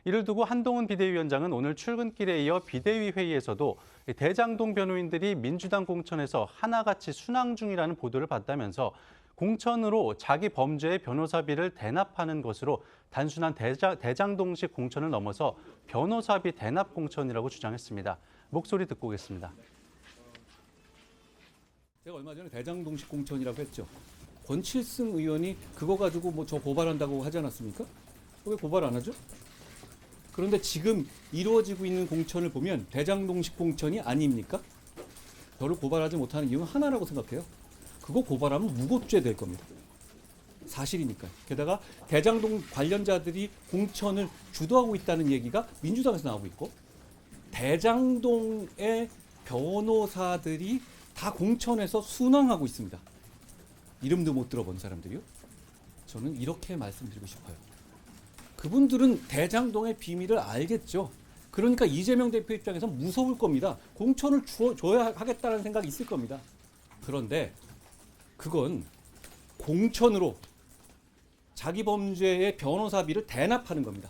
이를 두고 한동훈 비대위원장은 오늘 출근길에 이어 비대위 회의에서도 대장동 변호인들이 민주당 공천에서 하나같이 순항 중이라는 보도를 봤다면서 공천으로 자기 범죄의 변호사비를 대납하는 것으로 단순한 대장동식 공천을 넘어서 변호사비 대납 공천이라고 주장했습니다. 목소리 듣고 오겠습니다. 제가 얼마 전에 대장동식 공천이라고 했죠. 권칠승 의원이 그거 가지고 뭐 저 고발한다고 하지 않았습니까? 왜 고발 안 하죠? 그런데 지금 이루어지고 있는 공천을 보면 대장동식 공천이 아닙니까? 저를 고발하지 못하는 이유는 하나라고 생각해요. 그거 고발하면 무고죄 될 겁니다. 사실이니까요. 게다가 대장동 관련자들이 공천을 주도하고 있다는 얘기가 민주당에서 나오고 있고 대장동의 변호사들이 다 공천에서 순항하고 있습니다. 이름도 못 들어본 사람들이요. 저는 이렇게 말씀드리고 싶어요. 그분들은 대장동의 비밀을 알겠죠. 그러니까 이재명 대표 입장에서 무서울 겁니다. 공천을 줘야 하겠다는 생각이 있을 겁니다. 그런데 그건 공천으로 자기 범죄의 변호사비를 대납하는 겁니다.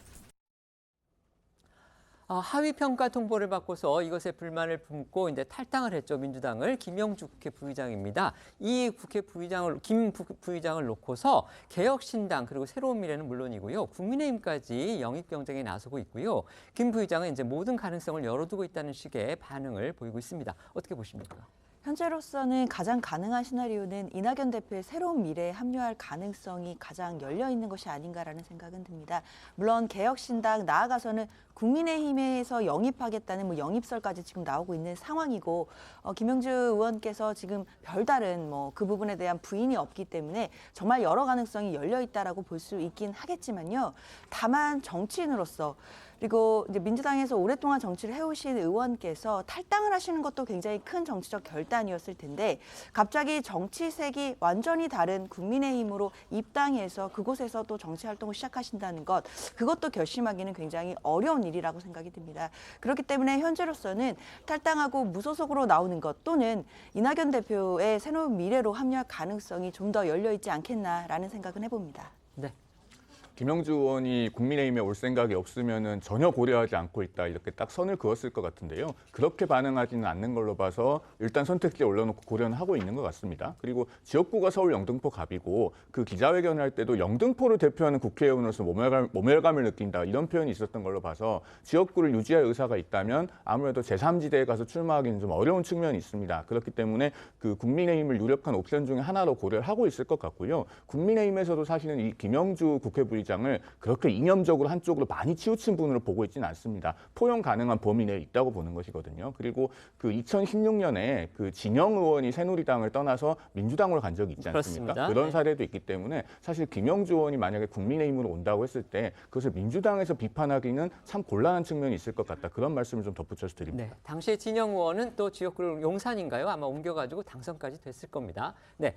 하위 평가 통보를 받고서 이것에 불만을 품고 이제 탈당을 했죠. 민주당을 김영주 국회 부의장입니다. 이 국회 부의장을 김 부의장을 놓고서 개혁신당 그리고 새로운 미래는 물론이고요. 국민의힘까지 영입 경쟁에 나서고 있고요. 김 부의장은 이제 모든 가능성을 열어두고 있다는 식의 반응을 보이고 있습니다. 어떻게 보십니까? 현재로서는 가장 가능한 시나리오는 이낙연 대표의 새로운 미래에 합류할 가능성이 가장 열려 있는 것이 아닌가라는 생각은 듭니다. 물론 개혁신당 나아가서는 국민의힘에서 영입하겠다는 뭐 영입설까지 지금 나오고 있는 상황이고 김영주 의원께서 지금 별다른 그 부분에 대한 부인이 없기 때문에 정말 여러 가능성이 열려 있다라고 볼 수 있긴 하겠지만요. 다만 정치인으로서 그리고 이제 민주당에서 오랫동안 정치를 해오신 의원께서 탈당을 하시는 것도 굉장히 큰 정치적 결단이었을 텐데 갑자기 정치색이 완전히 다른 국민의힘으로 입당해서 그곳에서 또 정치 활동을 시작하신다는 것 그것도 결심하기는 굉장히 어려운 일이라고 생각이 듭니다. 그렇기 때문에 현재로서는 탈당하고 무소속으로 나오는 것 또는 이낙연 대표의 새로운 미래로 합류할 가능성이 좀 더 열려 있지 않겠나라는 생각은 해봅니다. 네. 김영주 의원이 국민의힘에 올 생각이 없으면은 전혀 고려하지 않고 있다 이렇게 딱 선을 그었을 것 같은데요. 그렇게 반응하지는 않는 걸로 봐서 일단 선택지에 올려놓고 고려는 하고 있는 것 같습니다. 그리고 지역구가 서울 영등포 갑이고 그 기자회견을 할 때도 영등포를 대표하는 국회의원으로서 모멸감을 느낀다 이런 표현이 있었던 걸로 봐서 지역구를 유지할 의사가 있다면 아무래도 제3지대에 가서 출마하기는 좀 어려운 측면이 있습니다. 그렇기 때문에 그 국민의힘을 유력한 옵션 중에 하나로 고려를 하고 있을 것 같고요. 국민의힘에서도 사실은 이 김영주 국회 부의장을 그렇게 이념적으로 한쪽으로 많이 치우친 분으로 보고 있지는 않습니다. 포용 가능한 범위 내에 있다고 보는 것이거든요. 그리고 그 2016년에 그 진영 의원이 새누리당을 떠나서 민주당으로 간 적이 있지 않습니까? 그렇습니다. 그런 사례도 있기 때문에 사실 김영주 의원이 만약에 국민의힘으로 온다고 했을 때 그것을 민주당에서 비판하기는 참 곤란한 측면이 있을 것 같다. 그런 말씀을 좀 덧붙여서 드립니다. 네, 당시에 진영 의원은 또 지역구를 용산인가요? 아마 옮겨가지고 당선까지 됐을 겁니다. 네,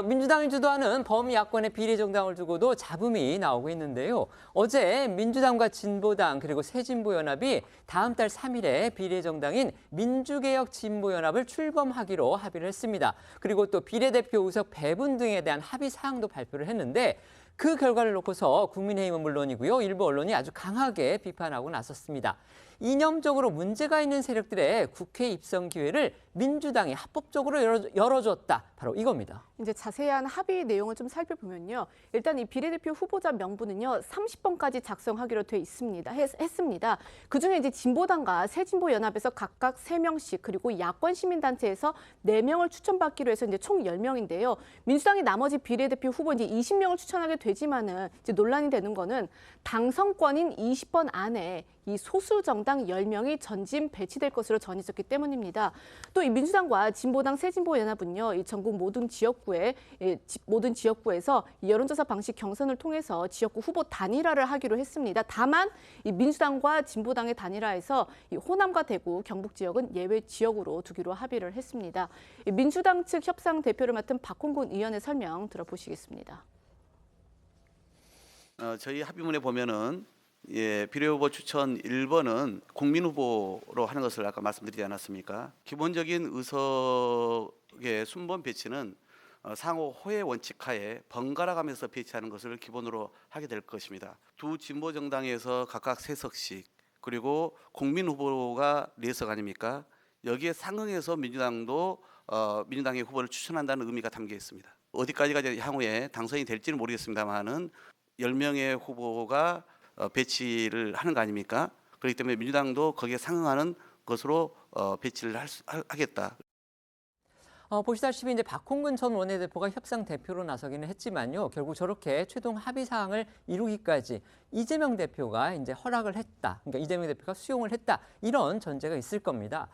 민주당이 주도하는 범야권의 비례정당을 두고도 잡음이 나오고 있는데요. 어제 민주당과 진보당 그리고 새진보연합이 다음 달 3일에 비례정당인 민주개혁진보연합을 출범하기로 합의를 했습니다. 그리고 또 비례대표 의석 배분 등에 대한 합의 사항도 발표를 했는데 그 결과를 놓고서 국민의힘은 물론이고요. 일부 언론이 아주 강하게 비판하고 나섰습니다. 이념적으로 문제가 있는 세력들의 국회 입성 기회를 민주당이 합법적으로 열어줬다. 바로 이겁니다. 이제 자세한 합의 내용을 좀 살펴보면요. 일단 이 비례대표 후보자 명부는요. 30번까지 작성하기로 돼 있습니다. 했습니다. 그중에 이제 진보당과 새진보연합에서 각각 3명씩 그리고 야권 시민단체에서 4명을 추천받기로 해서 이제 총 10명인데요. 민주당이 나머지 비례대표 후보 이제 20명을 추천하게 되지만은 이제 논란이 되는 거는 당선권인 20번 안에 이 소수 정당 10명이 전진 배치될 것으로 전해졌기 때문입니다. 또 이 민주당과 진보당 새진보연합은요, 이 전국 모든 지역구에서 이 여론조사 방식 경선을 통해서 지역구 후보 단일화를 하기로 했습니다. 다만 이 민주당과 진보당의 단일화에서 이 호남과 대구, 경북 지역은 예외 지역으로 두기로 합의를 했습니다. 이 민주당 측 협상 대표를 맡은 박홍근 의원의 설명 들어보시겠습니다. 저희 합의문에 보면은 비례후보 추천 1번은 국민후보로 하는 것을 아까 말씀드리지 않았습니까? 기본적인 의석의 순번 배치는 상호 호혜 원칙하에 번갈아 가면서 배치하는 것을 기본으로 하게 될 것입니다. 두 진보 정당에서 각각 3석씩 그리고 국민 후보가 4석 아닙니까? 여기에 상응해서 민주당도 민주당의 후보를 추천한다는 의미가 담겨 있습니다. 어디까지가 향후에 당선이 될지는 모르겠습니다만은 10명의 후보가 배치를 하는 거 아닙니까? 그렇기 때문에 민주당도 거기에 상응하는 것으로 배치를 하겠다. 보시다시피 이제 박홍근 전 원내대표가 협상 대표로 나서기는 했지만요. 결국 저렇게 최종 합의 사항을 이루기까지 이재명 대표가 이제 허락을 했다. 그러니까 이재명 대표가 수용을 했다. 이런 전제가 있을 겁니다.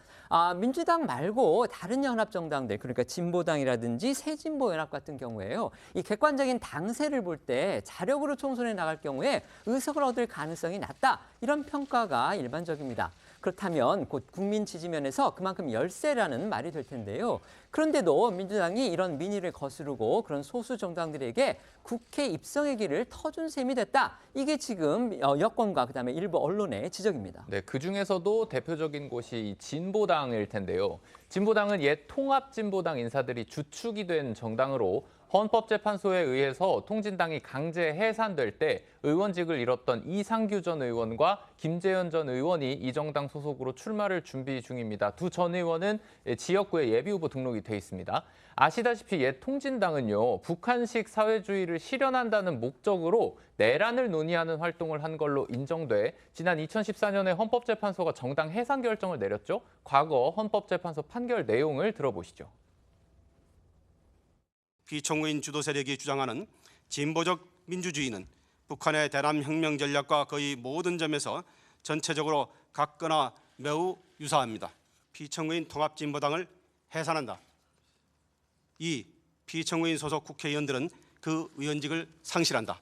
민주당 말고 다른 연합 정당들, 그러니까 진보당이라든지 새진보연합 같은 경우에요. 이 객관적인 당세를 볼 때 자력으로 총선에 나갈 경우에 의석을 얻을 가능성이 낮다. 이런 평가가 일반적입니다. 그렇다면 곧 국민 지지면에서 그만큼 열세라는 말이 될 텐데요. 그런데도 민주당이 이런 민의를 거스르고 그런 소수 정당들에게 국회 입성의 길을 터준 셈이 됐다. 이게 지금 여권과 그다음에 일부 언론의 지적입니다. 네, 그중에서도 대표적인 곳이 진보당일 텐데요. 진보당은 옛 통합진보당 인사들이 주축이 된 정당으로 헌법재판소에 의해서 통진당이 강제 해산될 때 의원직을 잃었던 이상규 전 의원과 김재현 전 의원이 이 정당 소속으로 출마를 준비 중입니다. 두 전 의원은 지역구에 예비후보 등록이 돼 있습니다. 아시다시피 옛 통진당은요, 북한식 사회주의를 실현한다는 목적으로 내란을 논의하는 활동을 한 걸로 인정돼 지난 2014년에 헌법재판소가 정당 해산 결정을 내렸죠. 과거 헌법재판소 판결 내용을 들어보시죠. 피청구인 주도 세력이 주장하는 진보적 민주주의는 북한의 대남 혁명 전략과 거의 모든 점에서 전체적으로 같거나 매우 유사합니다. 피청구인 통합진보당을 해산한다. 2. 피청구인 소속 국회의원들은 그 의원직을 상실한다.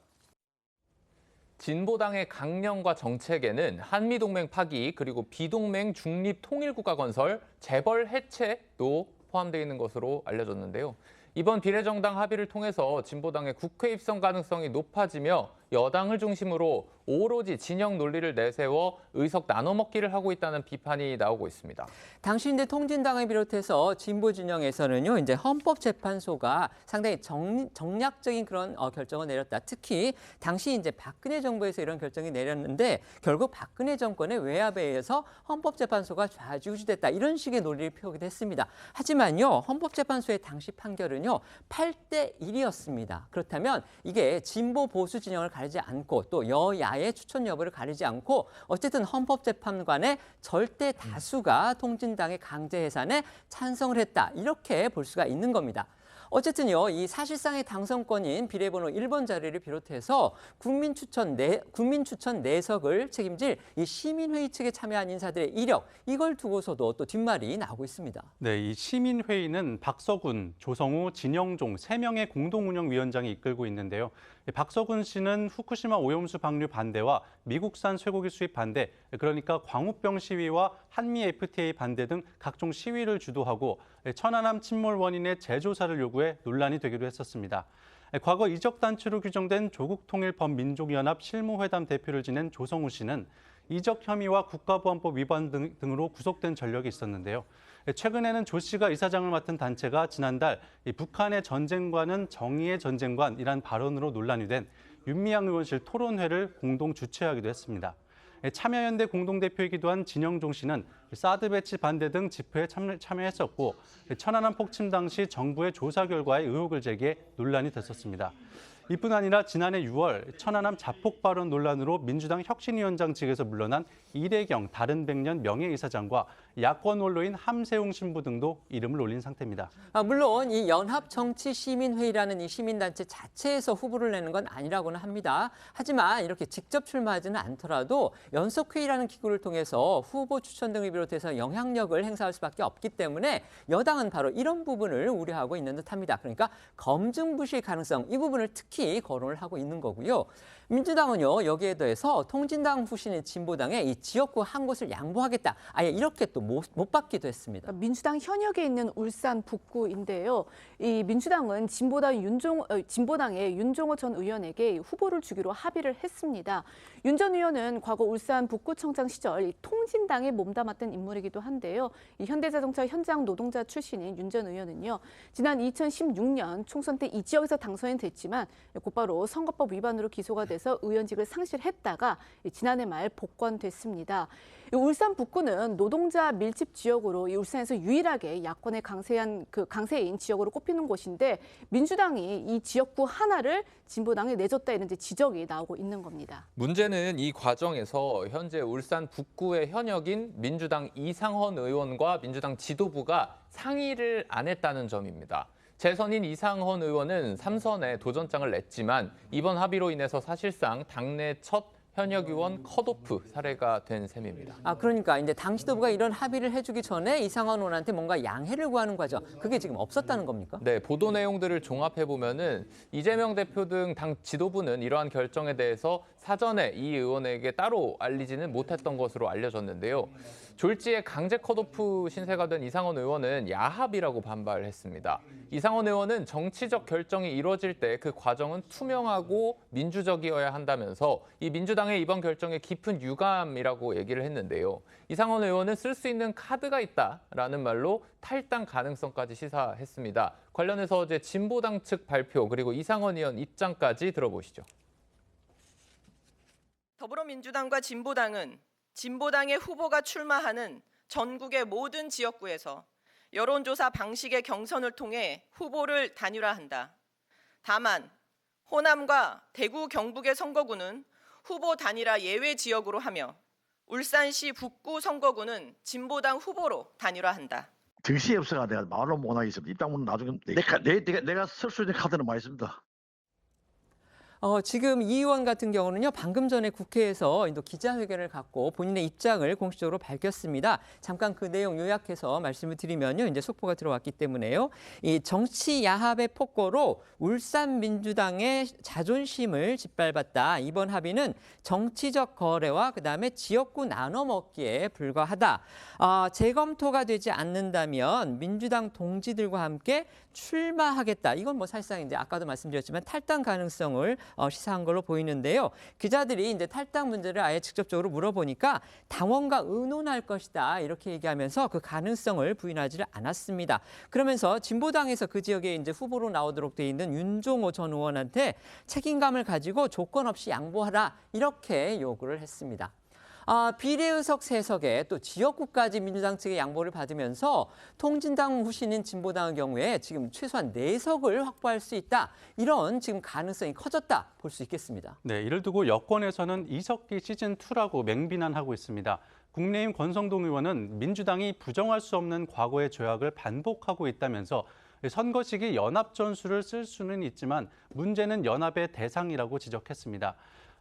진보당의 강령과 정책에는 한미동맹 파기, 그리고 비동맹 중립 통일국가 건설, 재벌 해체도 포함되어 있는 것으로 알려졌는데요. 이번 비례정당 합의를 통해서 진보당의 국회 입성 가능성이 높아지며 여당을 중심으로 오로지 진영 논리를 내세워 의석 나눠먹기를 하고 있다는 비판이 나오고 있습니다. 당시 이제 통진당을 비롯해서 진보 진영에서는요, 이제 헌법재판소가 상당히 정략적인 그런 결정을 내렸다. 특히 당시 이제 박근혜 정부에서 이런 결정이 내렸는데 결국 박근혜 정권의 외압에 의해서 헌법재판소가 좌지우지됐다. 이런 식의 논리를 펴기도 했습니다. 하지만요, 헌법재판소의 당시 판결은요, 8대 1이었습니다. 그렇다면 이게 진보 보수 진영을 가리지 않고 또 여야의 추천 여부를 가리지 않고 어쨌든 헌법재판관의 절대 다수가 통진당의 강제 해산에 찬성을 했다. 이렇게 볼 수가 있는 겁니다. 어쨌든요, 이 사실상의 당선권인 비례번호 1번 자리를 비롯해서 국민 추천 4석을 책임질 이 시민회의 측에 참여한 인사들의 이력, 이걸 두고서도 또 뒷말이 나오고 있습니다. 네, 이 시민회의는 박서군, 조성우, 진영종 3명의 공동운영위원장이 이끌고 있는데요. 박서군 씨는 후쿠시마 오염수 방류 반대와 미국산 쇠고기 수입 반대, 그러니까 광우병 시위와 한미 FTA 반대 등 각종 시위를 주도하고 천안함 침몰 원인의 재조사를 요구해 논란이 되기도 했었습니다. 과거 이적 단체로 규정된 조국통일범민족연합 실무회담 대표를 지낸 조성우 씨는 이적 혐의와 국가보안법 위반 등으로 구속된 전력이 있었는데요. 최근에는 조 씨가 이사장을 맡은 단체가 지난달 북한의 전쟁과는 정의의 전쟁관이란 발언으로 논란이 된 윤미향 의원실 토론회를 공동 주최하기도 했습니다. 참여연대 공동대표이기도 한 진영종 씨는 사드 배치 반대 등 집회에 참여했었고 천안함 폭침 당시 정부의 조사 결과에 의혹을 제기해 논란이 됐었습니다. 이뿐 아니라 지난해 6월 천안함 자폭 발언 논란으로 민주당 혁신위원장 측에서 물러난 이대경 다른백년 명예이사장과 야권 원로인 함세웅 신부 등도 이름을 올린 상태입니다. 물론 이 연합정치시민회의라는 이 시민단체 자체에서 후보를 내는 건 아니라고는 합니다. 하지만 이렇게 직접 출마하지는 않더라도 연석회의라는 기구를 통해서 후보 추천 등을 비롯해서 영향력을 행사할 수밖에 없기 때문에 여당은 바로 이런 부분을 우려하고 있는 듯합니다. 그러니까 검증 부실 가능성, 이 부분을 특히 거론을 하고 있는 거고요. 민주당은요, 여기에 더해서 통진당 후신인 진보당에 이 지역구 한 곳을 양보하겠다. 아예 이렇게 또 못 받기도 했습니다. 민주당 현역에 있는 울산 북구인데요. 이 민주당은 진보당의 윤종호 전 의원에게 후보를 주기로 합의를 했습니다. 윤 전 의원은 과거 울산 북구청장 시절 이 통진당에 몸담았던 인물이기도 한데요. 이 현대자동차 현장 노동자 출신인 윤 전 의원은요, 지난 2016년 총선 때 이 지역에서 당선이 됐지만 곧바로 선거법 위반으로 기소가 돼서 의원직을 상실했다가 지난해 말 복권됐습니다. 울산 북구는 노동자 밀집 지역으로 이 울산에서 유일하게 야권의 강세인 지역으로 꼽히는 곳인데 민주당이 이 지역구 하나를 진보당에 내줬다 이런 지적이 나오고 있는 겁니다. 문제는 이 과정에서 현재 울산 북구의 현역인 민주당 이상헌 의원과 민주당 지도부가 상의를 안 했다는 점입니다. 재선인 이상헌 의원은 3선에 도전장을 냈지만 이번 합의로 인해서 사실상 당내 첫 현역 의원 컷오프 사례가 된 셈입니다. 그러니까 이제 당 지도부가 이런 합의를 해주기 전에 이상헌 의원한테 뭔가 양해를 구하는 과정, 그게 지금 없었다는 겁니까? 네, 보도 내용들을 종합해 보면은 이재명 대표 등 당 지도부는 이러한 결정에 대해서 사전에 이 의원에게 따로 알리지는 못했던 것으로 알려졌는데요. 졸지에 강제 컷오프 신세가 된 이상헌 의원은 야합이라고 반발했습니다. 이상헌 의원은 정치적 결정이 이루어질 때 그 과정은 투명하고 민주적이어야 한다면서 이 민주당의 이번 결정에 깊은 유감이라고 얘기를 했는데요. 이상헌 의원은 쓸 수 있는 카드가 있다라는 말로 탈당 가능성까지 시사했습니다. 관련해서 어제 진보당 측 발표 그리고 이상헌 의원 입장까지 들어보시죠. 더불어민주당과 진보당은 진보당의 후보가 출마하는 전국의 모든 지역구에서 여론조사 방식의 경선을 통해 후보를 단일화한다. 다만 호남과 대구, 경북의 선거구는 후보 단일화 예외 지역으로 하며 울산시 북구 선거구는 진보당 후보로 단일화한다. 정신이 없어가 내가 말로 못하겠습니다. 입당문 나중에 내가 쓸 수 있는 카드는 많이 있습니다. 지금 이 의원 같은 경우는요, 방금 전에 국회에서 또 기자회견을 갖고 본인의 입장을 공식적으로 밝혔습니다. 잠깐 그 내용 요약해서 말씀을 드리면요, 이제 속보가 들어왔기 때문에요. 이 정치 야합의 폭거로 울산 민주당의 자존심을 짓밟았다. 이번 합의는 정치적 거래와 그다음에 지역구 나눠 먹기에 불과하다. 재검토가 되지 않는다면 민주당 동지들과 함께 출마하겠다. 이건 뭐 사실상 이제 아까도 말씀드렸지만 탈당 가능성을 시사한 걸로 보이는데요. 기자들이 이제 탈당 문제를 아예 직접적으로 물어보니까 당원과 의논할 것이다 이렇게 얘기하면서 그 가능성을 부인하지를 않았습니다. 그러면서 진보당에서 그 지역에 이제 후보로 나오도록 돼 있는 윤종호 전 의원한테 책임감을 가지고 조건 없이 양보하라 이렇게 요구를 했습니다. 비례의석 3석에 또 지역구까지 민주당 측의 양보를 받으면서 통진당 후신인 진보당의 경우에 지금 최소한 4석을 확보할 수 있다. 이런 지금 가능성이 커졌다 볼 수 있겠습니다. 네, 이를 두고 여권에서는 이석기 시즌2라고 맹비난하고 있습니다. 국민의힘 권성동 의원은 민주당이 부정할 수 없는 과거의 죄악을 반복하고 있다면서 선거 시기 연합 전술을 쓸 수는 있지만 문제는 연합의 대상이라고 지적했습니다.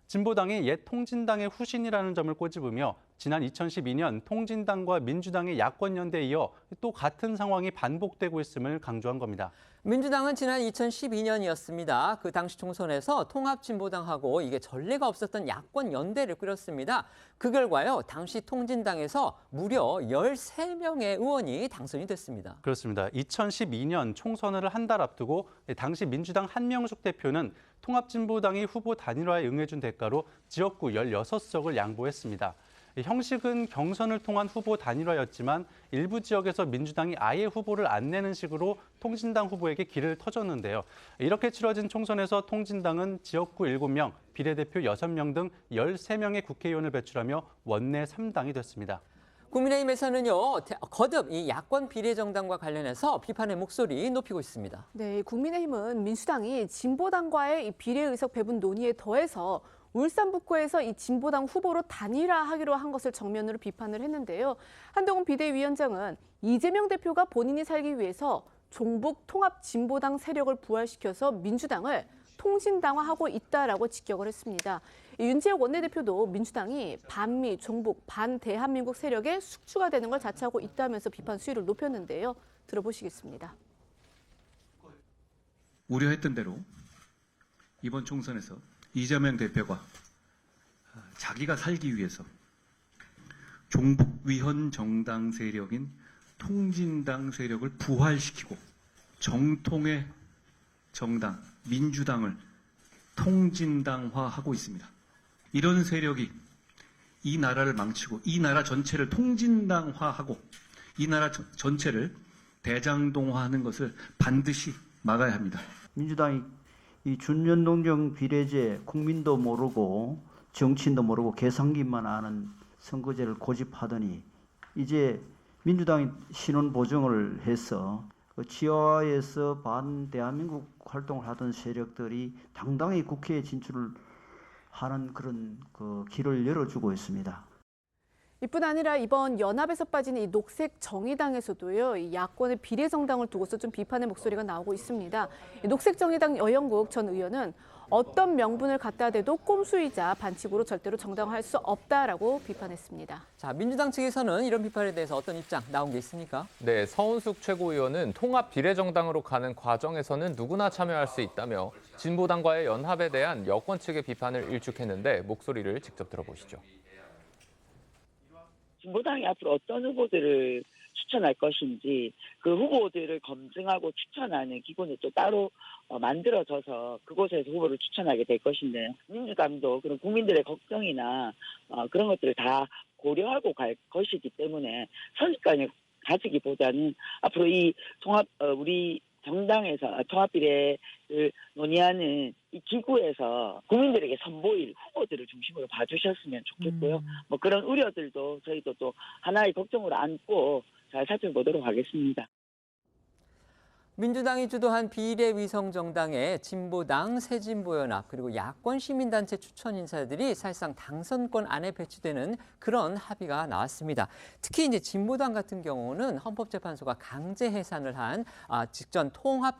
진보당이 옛 통진당의 후신이라는 점을 꼬집으며 지난 2012년 통진당과 민주당의 야권 연대에 이어 또 같은 상황이 반복되고 있음을 강조한 겁니다. 민주당은 지난 2012년이었습니다. 그 당시 총선에서 통합진보당하고 이게 전례가 없었던 야권 연대를 꾸렸습니다. 그 결과요, 당시 통진당에서 무려 13명의 의원이 당선이 됐습니다. 그렇습니다. 2012년 총선을 한 달 앞두고 당시 민주당 한명숙 대표는 통합진보당이 후보 단일화에 응해준 대가로 지역구 16석을 양보했습니다. 형식은 경선을 통한 후보 단일화였지만 일부 지역에서 민주당이 아예 후보를 안 내는 식으로 통진당 후보에게 길을 터줬는데요. 이렇게 치러진 총선에서 통진당은 지역구 7명, 비례대표 6명 등 13명의 국회의원을 배출하며 원내 3당이 됐습니다. 국민의힘에서는요, 거듭 이 야권 비례정당과 관련해서 비판의 목소리 높이고 있습니다. 네, 국민의힘은 민주당이 진보당과의 이 비례의석 배분 논의에 더해서 울산 북구에서 이 진보당 후보로 단일화하기로 한 것을 정면으로 비판을 했는데요. 한동훈 비대위원장은 이재명 대표가 본인이 살기 위해서 종북 통합 진보당 세력을 부활시켜서 민주당을 통신당화하고 있다라고 직격을 했습니다. 윤지혁 원내대표도 민주당이 반미, 종북, 반대한민국 세력의 숙주가 되는 걸 자처하고 있다면서 비판 수위를 높였는데요. 들어보시겠습니다. 우려했던 대로 이번 총선에서 이재명 대표가 자기가 살기 위해서 종북 위헌 정당 세력인 통진당 세력을 부활시키고 정통의 정당 민주당을 통진당화하고 있습니다. 이런 세력이 이 나라를 망치고 이 나라 전체를 통진당화하고 이 나라 전체를 대장동화하는 것을 반드시 막아야 합니다. 민주당이 이 준연동형 비례제 국민도 모르고 정치인도 모르고 계산기만 아는 선거제를 고집하더니 이제 민주당이 신원 보정을 해서 지하에서 반대한민국 활동을 하던 세력들이 당당히 국회에 진출을 하는 그런 길을 열어주고 있습니다. 이뿐 아니라 이번 연합에서 빠진 이 녹색 정의당에서도요, 이 야권의 비례정당을 두고서 좀 비판의 목소리가 나오고 있습니다. 녹색 정의당 여영국 전 의원은 어떤 명분을 갖다 대도 꼼수이자 반칙으로 절대로 정당화할 수 없다라고 비판했습니다. 자, 민주당 측에서는 이런 비판에 대해서 어떤 입장 나온 게 있습니까? 네, 서은숙 최고위원은 통합 비례정당으로 가는 과정에서는 누구나 참여할 수 있다며 진보당과의 연합에 대한 여권 측의 비판을 일축했는데 목소리를 직접 들어보시죠. 진보당이 앞으로 어떤 후보들을 추천할 것인지 그 후보들을 검증하고 추천하는 기구는 또 따로 만들어져서 그곳에서 후보를 추천하게 될 것인데 민주당도 그런 국민들의 걱정이나 그런 것들을 다 고려하고 갈 것이기 때문에 선입관을 가지기보다는 앞으로 이 우리 정당에서 통합비례를 논의하는 이 기구에서 국민들에게 선보일 후보들을 중심으로 봐주셨으면 좋겠고요. 뭐 그런 우려들도 저희도 또 하나의 걱정으로 안고 잘 살펴보도록 하겠습니다. 민주당이 주도한 비례위성정당의 진보당, 새진보연합 그리고 야권 시민단체 추천 인사들이 사실상 당선권 안에 배치되는 그런 합의가 나왔습니다. 특히 이제 진보당 같은 경우는 헌법재판소가 강제 해산을 한 직전 통합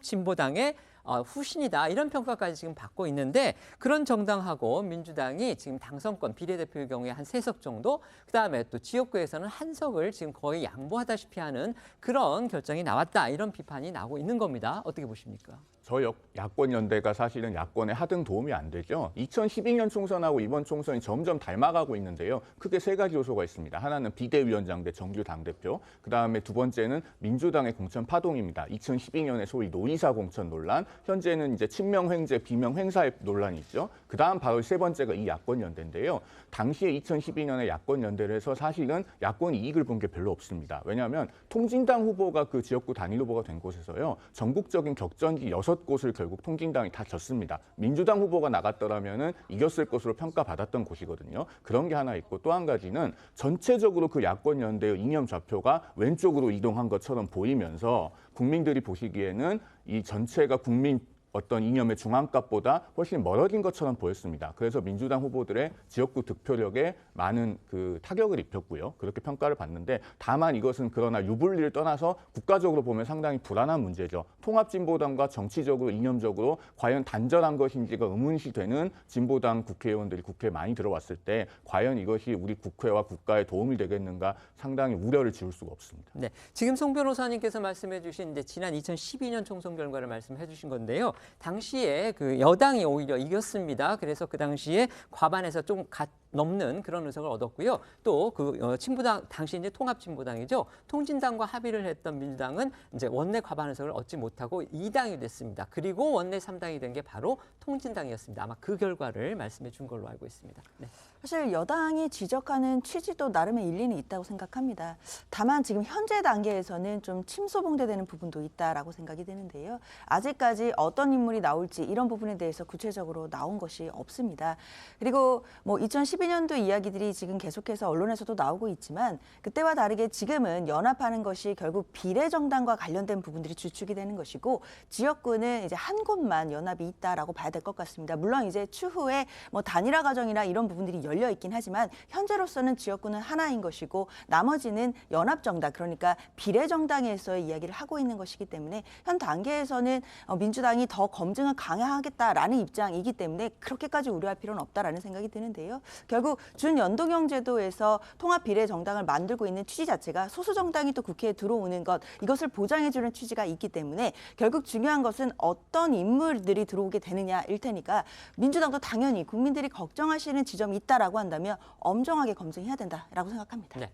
진보당의 후신이다 이런 평가까지 지금 받고 있는데 그런 정당하고 민주당이 지금 당선권 비례대표의 경우에 한 3석 정도 그다음에 또 지역구에서는 1석을 지금 거의 양보하다시피 하는 그런 결정이 나왔다 이런 비판이 나오고 있는 겁니다. 어떻게 보십니까? 저 야권 연대가 사실은 야권에 하등 도움이 안 되죠. 2012년 총선하고 이번 총선이 점점 닮아가고 있는데요. 크게 3가지 요소가 있습니다. 하나는 비대위원장 대 정규 당대표, 그다음에 두 번째는 민주당의 공천 파동입니다. 2012년에 소위 노이사 공천 논란, 현재는 이제 친명 횡재, 비명 횡사의 논란이 있죠. 그다음 바로 3번째가 이 야권 연대인데요. 당시에 2012년에 야권 연대를 해서 사실은 야권이 이익을 본 게 별로 없습니다. 왜냐하면 통진당 후보가 그 지역구 단일 후보가 된 곳에서요. 전국적인 격전지 6곳을 결국 통진당이 다 졌습니다. 민주당 후보가 나갔더라면은 이겼을 것으로 평가받았던 곳이거든요. 그런 게 하나 있고 또 한 가지는 전체적으로 그 야권 연대의 이념 좌표가 왼쪽으로 이동한 것처럼 보이면서 국민들이 보시기에는 이 전체가 국민 어떤 이념의 중앙값보다 훨씬 멀어진 것처럼 보였습니다. 그래서 민주당 후보들의 지역구 득표력에 많은 그 타격을 입혔고요. 그렇게 평가를 받는데 다만 이것은 그러나 유불리를 떠나서 국가적으로 보면 상당히 불안한 문제죠. 통합진보당과 정치적으로 이념적으로 과연 단절한 것인지가 의문시 되는 진보당 국회의원들이 국회에 많이 들어왔을 때 과연 이것이 우리 국회와 국가에 도움이 되겠는가 상당히 우려를 지울 수가 없습니다. 네, 지금 송 변호사님께서 말씀해 주신 이제 지난 2012년 총선 결과를 말씀해 주신 건데요. 당시에 그 여당이 오히려 이겼습니다. 그래서 그 당시에 과반에서 좀 넘는 그런 의석을 얻었고요. 또 그 친보당 당시 이제 통합진보당이죠. 통진당과 합의를 했던 민주당은 이제 원내 과반 의석을 얻지 못하고 2당이 됐습니다. 그리고 원내 3당이 된 게 바로 통진당이었습니다. 아마 그 결과를 말씀해 준 걸로 알고 있습니다. 네. 사실 여당이 지적하는 취지도 나름의 일리는 있다고 생각합니다. 다만 지금 현재 단계에서는 좀 침소봉대되는 부분도 있다라고 생각이 되는데요. 아직까지 어떤 인물이 나올지 이런 부분에 대해서 구체적으로 나온 것이 없습니다. 그리고 뭐 2012년도 이야기들이 지금 계속해서 언론에서도 나오고 있지만 그때와 다르게 지금은 연합하는 것이 결국 비례정당과 관련된 부분들이 주축이 되는 것이고 지역구는 이제 한 곳만 연합이 있다라고 봐야 될 것 같습니다. 물론 이제 추후에 뭐 단일화 과정이나 이런 부분들이 열려 있긴 하지만 현재로서는 지역구는 하나인 것이고 나머지는 연합정당 그러니까 비례정당에서의 이야기를 하고 있는 것이기 때문에 현 단계에서는 민주당이 더 더 검증을 강화하겠다라는 입장이기 때문에 그렇게까지 우려할 필요는 없다라는 생각이 드는데요. 결국 준연동형 제도에서 통합 비례정당을 만들고 있는 취지 자체가 소수 정당이 또 국회에 들어오는 것, 이것을 보장해주는 취지가 있기 때문에 결국 중요한 것은 어떤 인물들이 들어오게 되느냐일 테니까 민주당도 당연히 국민들이 걱정하시는 지점이 있다라고 한다면 엄정하게 검증해야 된다라고 생각합니다. 네.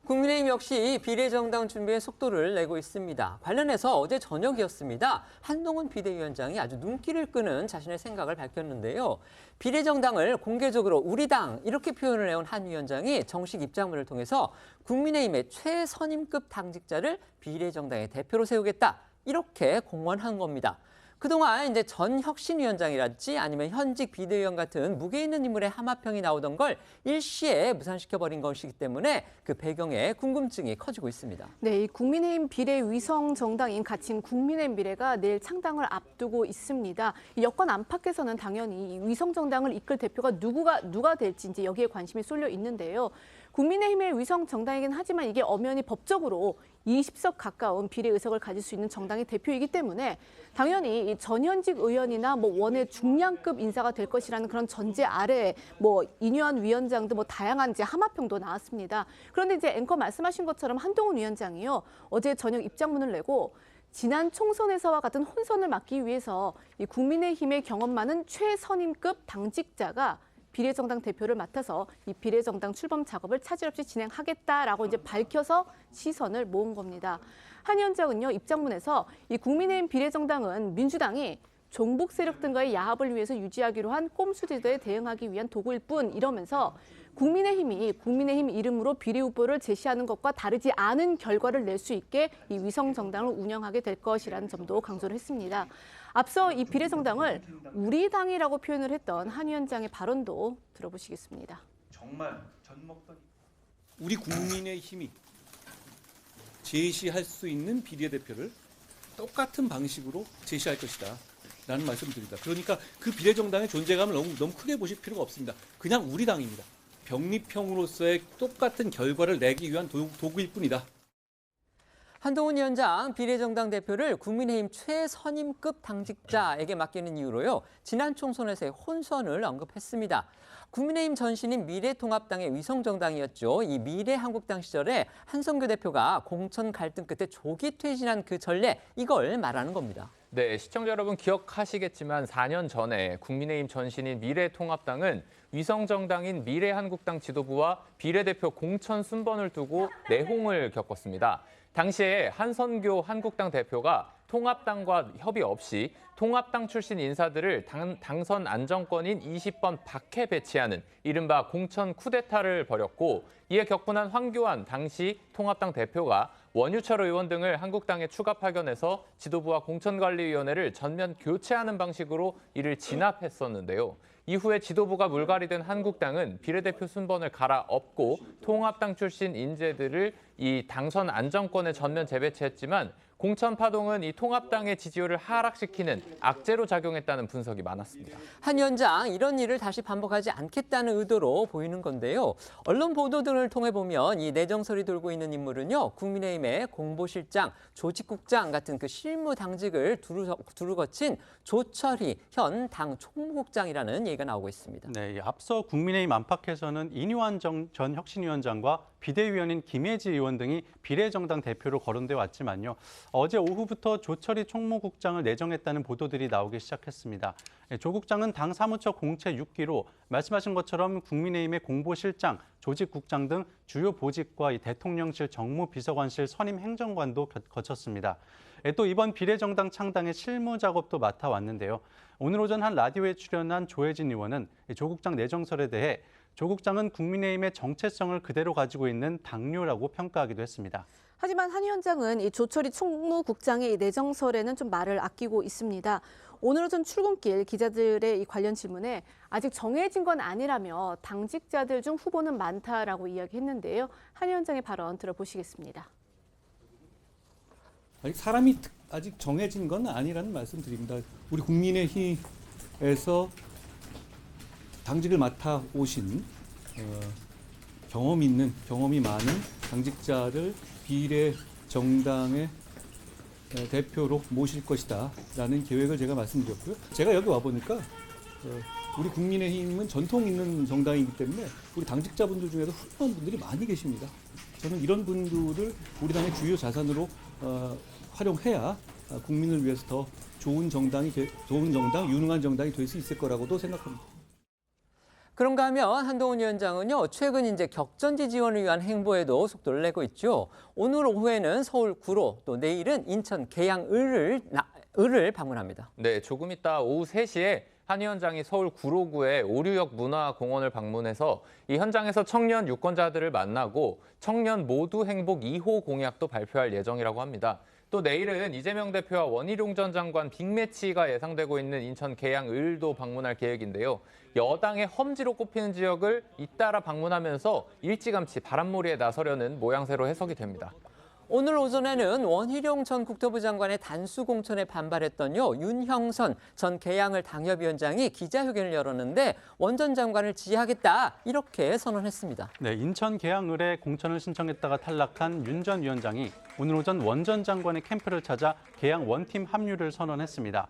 국민의힘 역시 비례정당 준비에 속도를 내고 있습니다. 관련해서 어제 저녁이었습니다. 한동훈 비대위원장이 아주 눈길을 끄는 자신의 생각을 밝혔는데요. 비례정당을 공개적으로 우리 당 이렇게 표현을 해온 한 위원장이 정식 입장문을 통해서 국민의힘의 최선임급 당직자를 비례정당의 대표로 세우겠다. 이렇게 공언한 겁니다. 그동안 이제 전 혁신위원장이랄지 아니면 현직 비대위원 같은 무게 있는 인물의 하마평이 나오던 걸 일시에 무산시켜버린 것이기 때문에 그 배경에 궁금증이 커지고 있습니다. 네, 이 국민의힘 비례 위성 정당인 가칭 국민의힘 비례가 내일 창당을 앞두고 있습니다. 이 여권 안팎에서는 당연히 이 위성 정당을 이끌 대표가 누가 될지 이제 여기에 관심이 쏠려 있는데요. 국민의힘의 위성 정당이긴 하지만 이게 엄연히 법적으로 20석 가까운 비례 의석을 가질 수 있는 정당의 대표이기 때문에 당연히 전현직 의원이나 원외 중량급 인사가 될 것이라는 그런 전제 아래 인유한 위원장 등 다양한 이제 하마평도 나왔습니다. 그런데 이제 앵커 말씀하신 것처럼 한동훈 위원장이요, 어제 저녁 입장문을 내고 지난 총선에서와 같은 혼선을 막기 위해서 이 국민의힘의 경험 많은 최선임급 당직자가 비례정당 대표를 맡아서 이 비례정당 출범 작업을 차질 없이 진행하겠다라고 이제 밝혀서 시선을 모은 겁니다. 한 위원장은요, 입장문에서 이 국민의힘 비례정당은 민주당이 종북 세력 등과의 야합을 위해서 유지하기로 한 꼼수 제도에 대응하기 위한 도구일 뿐 이러면서 국민의힘이 국민의힘 이름으로 비례 후보를 제시하는 것과 다르지 않은 결과를 낼 수 있게 이 위성 정당을 운영하게 될 것이라는 점도 강조를 했습니다. 앞서 이 비례정당을 우리 당이라고 표현을 했던 한 위원장의 발언도 들어보시겠습니다. 정말 젖먹던 우리 국민의힘이 제시할 수 있는 비례대표를 똑같은 방식으로 제시할 것이다 라는 말씀드립니다. 그러니까 그 비례정당의 존재감을 너무 크게 보실 필요가 없습니다. 그냥 우리 당입니다. 병립형으로서의 똑같은 결과를 내기 위한 도구일 뿐이다. 한동훈 위원장 비례정당 대표를 국민의힘 최선임급 당직자에게 맡기는 이유로요, 지난 총선에서의 혼선을 언급했습니다. 국민의힘 전신인 미래통합당의 위성정당이었죠. 이 미래한국당 시절에 한성규 대표가 공천 갈등 끝에 조기 퇴진한 그 전례, 이걸 말하는 겁니다. 네, 시청자 여러분 기억하시겠지만 4년 전에 국민의힘 전신인 미래통합당은 위성정당인 미래한국당 지도부와 비례대표 공천 순번을 두고 내홍을 겪었습니다. 당시에 한선교 한국당 대표가 통합당과 협의 없이 통합당 출신 인사들을 당선 안정권인 20번 밖에 배치하는 이른바 공천 쿠데타를 벌였고, 이에 격분한 황교안 당시 통합당 대표가 원유철 의원 등을 한국당에 추가 파견해서 지도부와 공천관리위원회를 전면 교체하는 방식으로 이를 진압했었는데요. 이후에 지도부가 물갈이된 한국당은 비례대표 순번을 갈아엎고 통합당 출신 인재들을 이 당선 안정권에 전면 재배치했지만 공천 파동은 이 통합당의 지지율을 하락시키는 악재로 작용했다는 분석이 많았습니다. 한 위원장, 이런 일을 다시 반복하지 않겠다는 의도로 보이는 건데요. 언론 보도 등을 통해 보면 이 내정설이 돌고 있는 인물은요, 국민의힘의 공보실장, 조직국장 같은 그 실무 당직을 두루 거친 조철희 현 당 총무국장이라는 얘기가 나오고 있습니다. 네, 앞서 국민의힘 안팎에서는 이뉴한 전 혁신위원장과 비대위원인 김혜지 의원 등이 비례정당 대표로 거론돼 왔지만요. 어제 오후부터 조철희 총무국장을 내정했다는 보도들이 나오기 시작했습니다. 조 국장은 당 사무처 공채 6기로 말씀하신 것처럼 국민의힘의 공보실장, 조직국장 등 주요 보직과 이 대통령실 정무비서관실 선임 행정관도 거쳤습니다. 또 이번 비례정당 창당의 실무 작업도 맡아왔는데요. 오늘 오전 한 라디오에 출연한 조혜진 의원은 조 국장 내정설에 대해 조 국장은 국민의힘의 정체성을 그대로 가지고 있는 당뇨라고 평가하기도 했습니다. 하지만 한 위원장은 이 조철희 총무국장의 내정설에는 좀 말을 아끼고 있습니다. 오늘 오전 출근길 기자들의 이 관련 질문에 아직 정해진 건 아니라며 당직자들 중 후보는 많다라고 이야기했는데요. 한 위원장의 발언 들어보시겠습니다. 아직 사람이 아직 정해진 건 아니라는 말씀드립니다. 우리 국민의힘에서 당직을 맡아 오신 경험이 많은 당직자를 비례 정당에 대표로 모실 것이다라는 계획을 제가 말씀드렸고요. 제가 여기 와 보니까 우리 국민의힘은 전통 있는 정당이기 때문에 우리 당직자분들 중에도 훌륭한 분들이 많이 계십니다. 저는 이런 분들을 우리 당의 주요 자산으로 활용해야 국민을 위해서 더 좋은 정당, 유능한 정당이 될 수 있을 거라고도 생각합니다. 그런가 하면 한동훈 위원장은요, 최근 이제 격전지 지원을 위한 행보에도 속도를 내고 있죠. 오늘 오후에는 서울 구로, 또 내일은 인천 계양을을 방문합니다. 네, 조금 이따 오후 3시에 한 위원장이 서울 구로구의 오류역 문화공원을 방문해서 이 현장에서 청년 유권자들을 만나고 청년 모두 행복 2호 공약도 발표할 예정이라고 합니다. 또 내일은 이재명 대표와 원희룡 전 장관 빅매치가 예상되고 있는 인천 계양을도 방문할 계획인데요. 여당의 험지로 꼽히는 지역을 잇따라 방문하면서 일찌감치 바람몰이에 나서려는 모양새로 해석이 됩니다. 오늘 오전에는 원희룡 전 국토부 장관의 단수 공천에 반발했던요, 윤형선 전 계양을 당협위원장이 기자회견을 열었는데 원 전 장관을 지지하겠다 이렇게 선언했습니다. 네, 인천 계양을에 공천을 신청했다가 탈락한 윤 전 위원장이 오늘 오전 원 전 장관의 캠프를 찾아 계양 원팀 합류를 선언했습니다.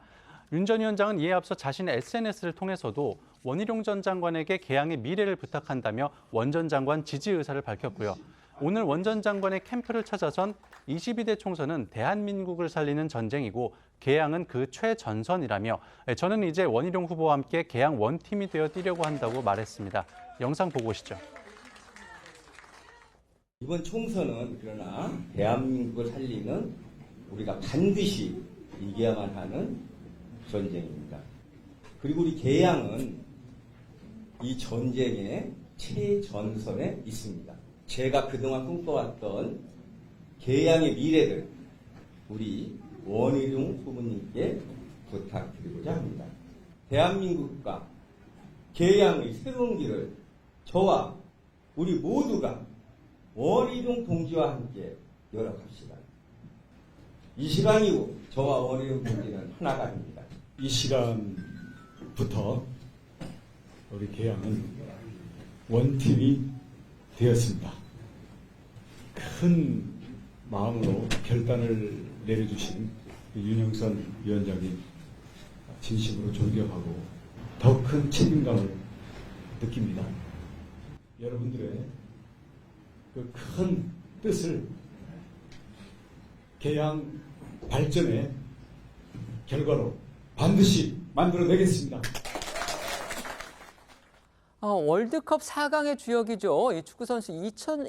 윤 전 위원장은 이에 앞서 자신의 SNS를 통해서도 원희룡 전 장관에게 계양의 미래를 부탁한다며 원 전 장관 지지 의사를 밝혔고요. 오늘 원 전 장관의 캠프를 찾아선 22대 총선은 대한민국을 살리는 전쟁이고 계양은 그 최전선이라며 저는 이제 원희룡 후보와 함께 계양 원팀이 되어 뛰려고 한다고 말했습니다. 영상 보고 오시죠. 이번 총선은 그러나 대한민국을 살리는 우리가 반드시 이겨야만 하는 전쟁입니다. 그리고 우리 계양은 이 전쟁의 최전선에 있습니다. 제가 그동안 꿈꿔왔던 계양의 미래를 우리 원희룡 후보님께 부탁드리고자 합니다. 대한민국과 계양의 새로운 길을 저와 우리 모두가 원희룡 동지와 함께 열어갑시다. 이 시간 이후 저와 원희룡 동지는 하나가 됩니다. 이 시간부터 우리 계양은 원팀이 되었습니다. 큰 마음으로 결단을 내려주신 윤형선 위원장님 진심으로 존경하고 더 큰 책임감을 느낍니다. 여러분들의 그 큰 뜻을 계양 발전의 결과로 반드시 만들어내겠습니다. 월드컵 4강의 주역이죠. 이 축구선수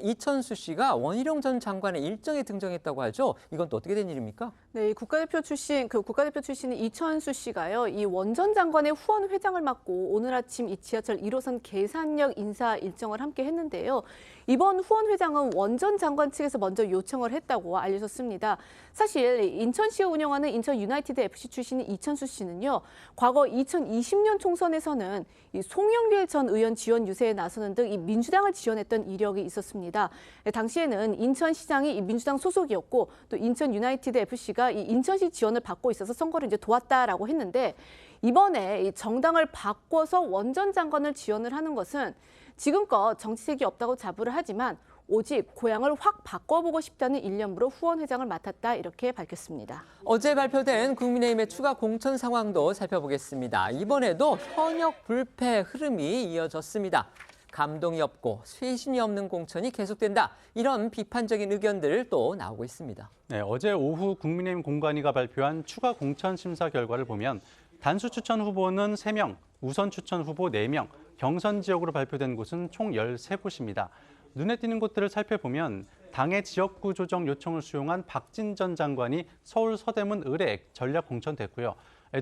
이천수 씨가 원희룡 전 장관의 일정에 등장했다고 하죠. 이건 또 어떻게 된 일입니까? 네, 국가대표 출신인 이천수 씨가요, 이 원 전 장관의 후원 회장을 맡고 오늘 아침 이 지하철 1호선 계산역 인사 일정을 함께 했는데요. 이번 후원 회장은 원 전 장관 측에서 먼저 요청을 했다고 알려졌습니다. 사실 인천시가 운영하는 인천 유나이티드 FC 출신인 이천수 씨는요, 과거 2020년 총선에서는 이 송영길 전 의원 지원 유세에 나서는 등 이 민주당을 지원했던 이력이 있었습니다. 당시에는 인천시장이 이 민주당 소속이었고 또 인천 유나이티드 FC가 이 인천시 지원을 받고 있어서 선거를 이제 도왔다라고 했는데, 이번에 이 정당을 바꿔서 원 전 장관을 지원을 하는 것은 지금껏 정치색이 없다고 자부를 하지만 오직 고향을 확 바꿔보고 싶다는 일념으로 후원 회장을 맡았다, 이렇게 밝혔습니다. 어제 발표된 국민의힘의 추가 공천 상황도 살펴보겠습니다. 이번에도 현역 불패 흐름이 이어졌습니다. 감동이 없고 쇄신이 없는 공천이 계속된다. 이런 비판적인 의견들 또 나오고 있습니다. 네, 어제 오후 국민의힘 공관위가 발표한 추가 공천 심사 결과를 보면 단수 추천 후보는 3명, 우선 추천 후보 4명, 경선 지역으로 발표된 곳은 총 13곳입니다. 눈에 띄는 곳들을 살펴보면 당의 지역구 조정 요청을 수용한 박진 전 장관이 서울 서대문 을에 전략 공천됐고요.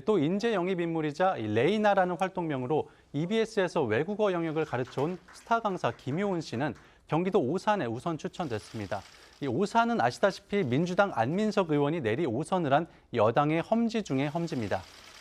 또 인재 영입 인물이자 레이나라는 활동명으로 EBS에서 외국어 영역을 가르쳐온 스타 강사 김효은 씨는 경기도 오산에 우선 추천됐습니다. 이 오산은 아시다시피 민주당 안민석 의원이 내리 5선을 한 여당의 험지 중의 험지입니다.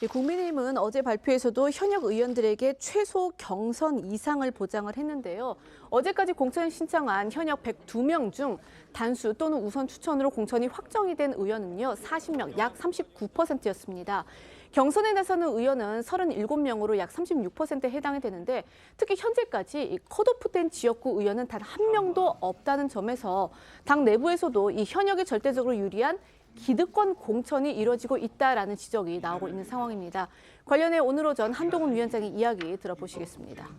국민의힘은 어제 발표에서도 현역 의원들에게 최소 경선 이상을 보장을 했는데요. 어제까지 공천을 신청한 현역 102명 중 단수 또는 우선 추천으로 공천이 확정이 된 의원은요, 40명, 약 39%였습니다. 경선에 나서는 의원은 37명으로 약 36%에 해당이 되는데 특히 현재까지 이 컷오프된 지역구 의원은 단 한 명도 없다는 점에서 당 내부에서도 이 현역에 절대적으로 유리한 기득권 공천이 이뤄지고 있다라는 지적이 나오고 있는 상황입니다. 관련해 오늘 오전 한동훈 위원장의 이야기 들어보시겠습니다.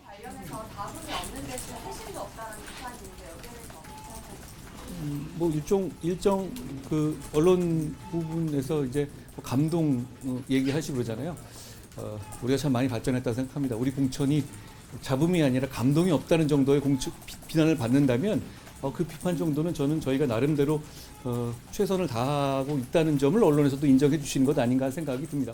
관련해서 다분히 없는 대신 회심도 없다는 비판이 있는데 여기에서 뭐 일정 그 언론 부분에서 이제 감동 얘기하시고 그러잖아요. 우리가 참 많이 발전했다고 생각합니다. 우리 공천이 잡음이 아니라 감동이 없다는 정도의 비난을 받는다면 그 비판 정도는 저는 저희가 나름대로 최선을 다하고 있다는 점을 언론에서도 인정해 주시는 것 아닌가 생각이 듭니다.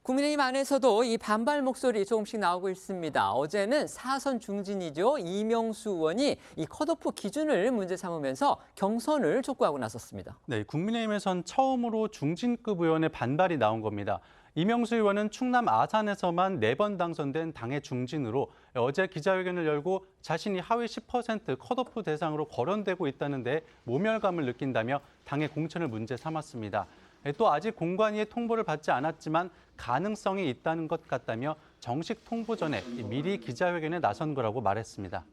국민의힘 안에서도 이 반발 목소리 조금씩 나오고 있습니다. 어제는 사선 중진이죠. 이명수 의원이 이 컷오프 기준을 문제 삼으면서 경선을 촉구하고 나섰습니다. 네, 국민의힘에선 처음으로 중진급 의원의 반발이 나온 겁니다. 이명수 의원은 충남 아산에서만 4번 당선된 당의 중진으로 어제 기자회견을 열고 자신이 하위 10% 컷오프 대상으로 거론되고 있다는 데 모멸감을 느낀다며 당의 공천을 문제 삼았습니다. 또 아직 공관위의 통보를 받지 않았지만 가능성이 있다는 것 같다며 정식 통보 전에 미리 기자회견에 나선 거라고 말했습니다.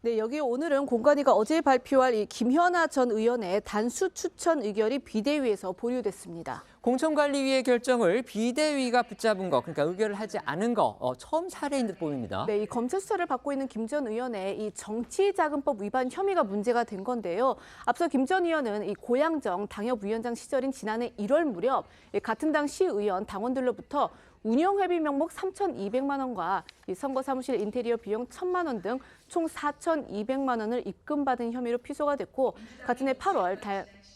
네, 여기 오늘은 공관위가 어제 발표할 이 김현아 전 의원의 단수 추천 의결이 비대위에서 보류됐습니다. 공천관리위의 결정을 비대위가 붙잡은 거, 그러니까 의결을 하지 않은 거 처음 사례인 듯 보입니다. 네, 이 검찰 수사를 받고 있는 김 전 의원의 이 정치자금법 위반 혐의가 문제가 된 건데요. 앞서 김 전 의원은 이 고양정 당협위원장 시절인 지난해 1월 무렵 같은 당 시의원 당원들로부터 운영회비 명목 3,200만 원과 이 선거 사무실 인테리어 비용 1,000만 원 등 총 4,200만 원을 입금받은 혐의로 피소가 됐고 같은 해 8월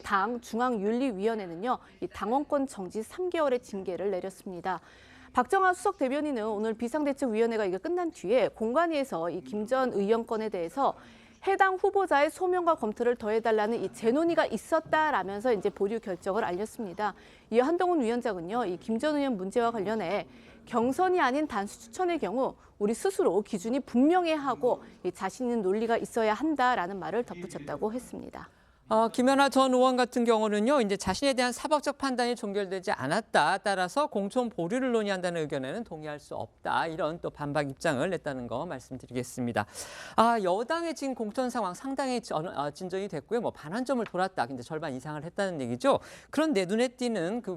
당 중앙윤리위원회는요, 이 당원권 정지 3개월의 징계를 내렸습니다. 박정아 수석 대변인은 오늘 비상대책위원회가 이게 끝난 뒤에 공관위에서 이 김 전 의원 건에 대해서 해당 후보자의 소명과 검토를 더해달라는 이 재논의가 있었다라면서 이제 보류 결정을 알렸습니다. 이어 한동훈 위원장은요, 이 김 전 의원 문제와 관련해 경선이 아닌 단수 추천의 경우 우리 스스로 기준이 분명해야 하고 자신 있는 논리가 있어야 한다라는 말을 덧붙였다고 했습니다. 김연아 전 의원 같은 경우는요, 이제 자신에 대한 사법적 판단이 종결되지 않았다. 따라서 공천 보류를 논의한다는 의견에는 동의할 수 없다. 이런 또 반박 입장을 냈다는 거 말씀드리겠습니다. 여당의 지금 공천 상황 상당히 진전이 됐고요. 뭐 반환점을 돌았다. 근데 절반 이상을 했다는 얘기죠. 그런데 눈에 띄는 그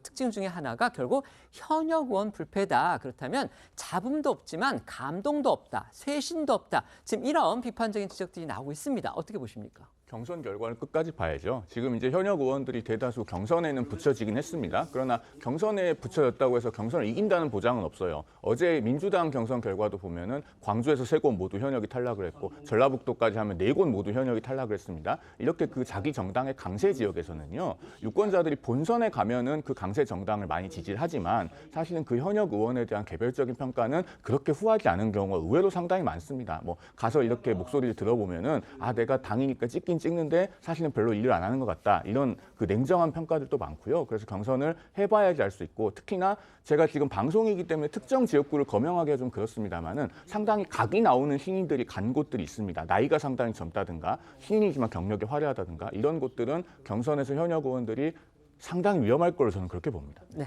특징 중에 하나가 결국 현역 의원 불패다. 그렇다면 잡음도 없지만 감동도 없다. 쇄신도 없다. 지금 이런 비판적인 지적들이 나오고 있습니다. 어떻게 보십니까? 경선 결과를 끝까지 봐야죠. 지금 이제 현역 의원들이 대다수 경선에는 붙여지긴 했습니다. 그러나 경선에 붙여졌다고 해서 경선을 이긴다는 보장은 없어요. 어제 민주당 경선 결과도 보면은 광주에서 3곳 모두 현역이 탈락을 했고 전라북도까지 하면 4곳 모두 현역이 탈락을 했습니다. 이렇게 그 자기 정당의 강세 지역에서는요, 유권자들이 본선에 가면은 그 강세 정당을 많이 지지를 하지만 사실은 그 현역 의원에 대한 개별적인 평가는 그렇게 후하지 않은 경우가 의외로 상당히 많습니다. 뭐 가서 이렇게 목소리를 들어보면은 내가 당이니까 찍는데 사실은 별로 일을 안 하는 것 같다. 이런 그 냉정한 평가들도 많고요. 그래서 경선을 해봐야지 알 수 있고, 특히나 제가 지금 방송이기 때문에 특정 지역구를 거명하기가 좀 그렇습니다만은 상당히 각이 나오는 신인들이 간 곳들이 있습니다. 나이가 상당히 젊다든가 신인이지만 경력이 화려하다든가 이런 곳들은 경선에서 현역 의원들이 상당히 위험할 거로 저는 그렇게 봅니다. 네.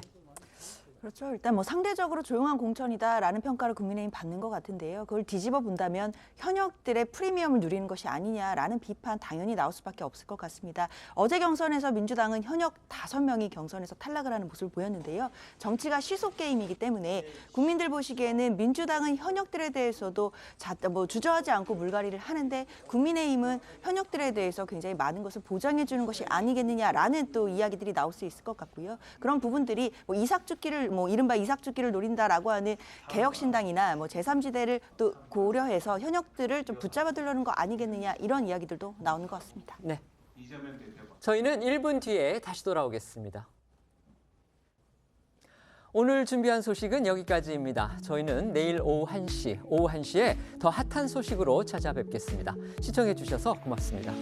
그렇죠. 일단 뭐 상대적으로 조용한 공천이다라는 평가를 국민의힘 받는 것 같은데요. 그걸 뒤집어 본다면 현역들의 프리미엄을 누리는 것이 아니냐라는 비판 당연히 나올 수밖에 없을 것 같습니다. 어제 경선에서 민주당은 현역 5명이 경선에서 탈락을 하는 모습을 보였는데요. 정치가 시속 게임이기 때문에 국민들 보시기에는 민주당은 현역들에 대해서도 주저하지 않고 물갈이를 하는데 국민의힘은 현역들에 대해서 굉장히 많은 것을 보장해 주는 것이 아니겠느냐라는 또 이야기들이 나올 수 있을 것 같고요. 그런 부분들이 이삭죽기를 이른바 이삭죽기를 노린다라고 하는 개혁신당이나 제3지대를 또 고려해서 현역들을 좀 붙잡아두려는 거 아니겠느냐 이런 이야기들도 나오는 것 같습니다. 네. 저희는 1분 뒤에 다시 돌아오겠습니다. 오늘 준비한 소식은 여기까지입니다. 저희는 내일 오후 1시에 더 핫한 소식으로 찾아뵙겠습니다. 시청해 주셔서 고맙습니다.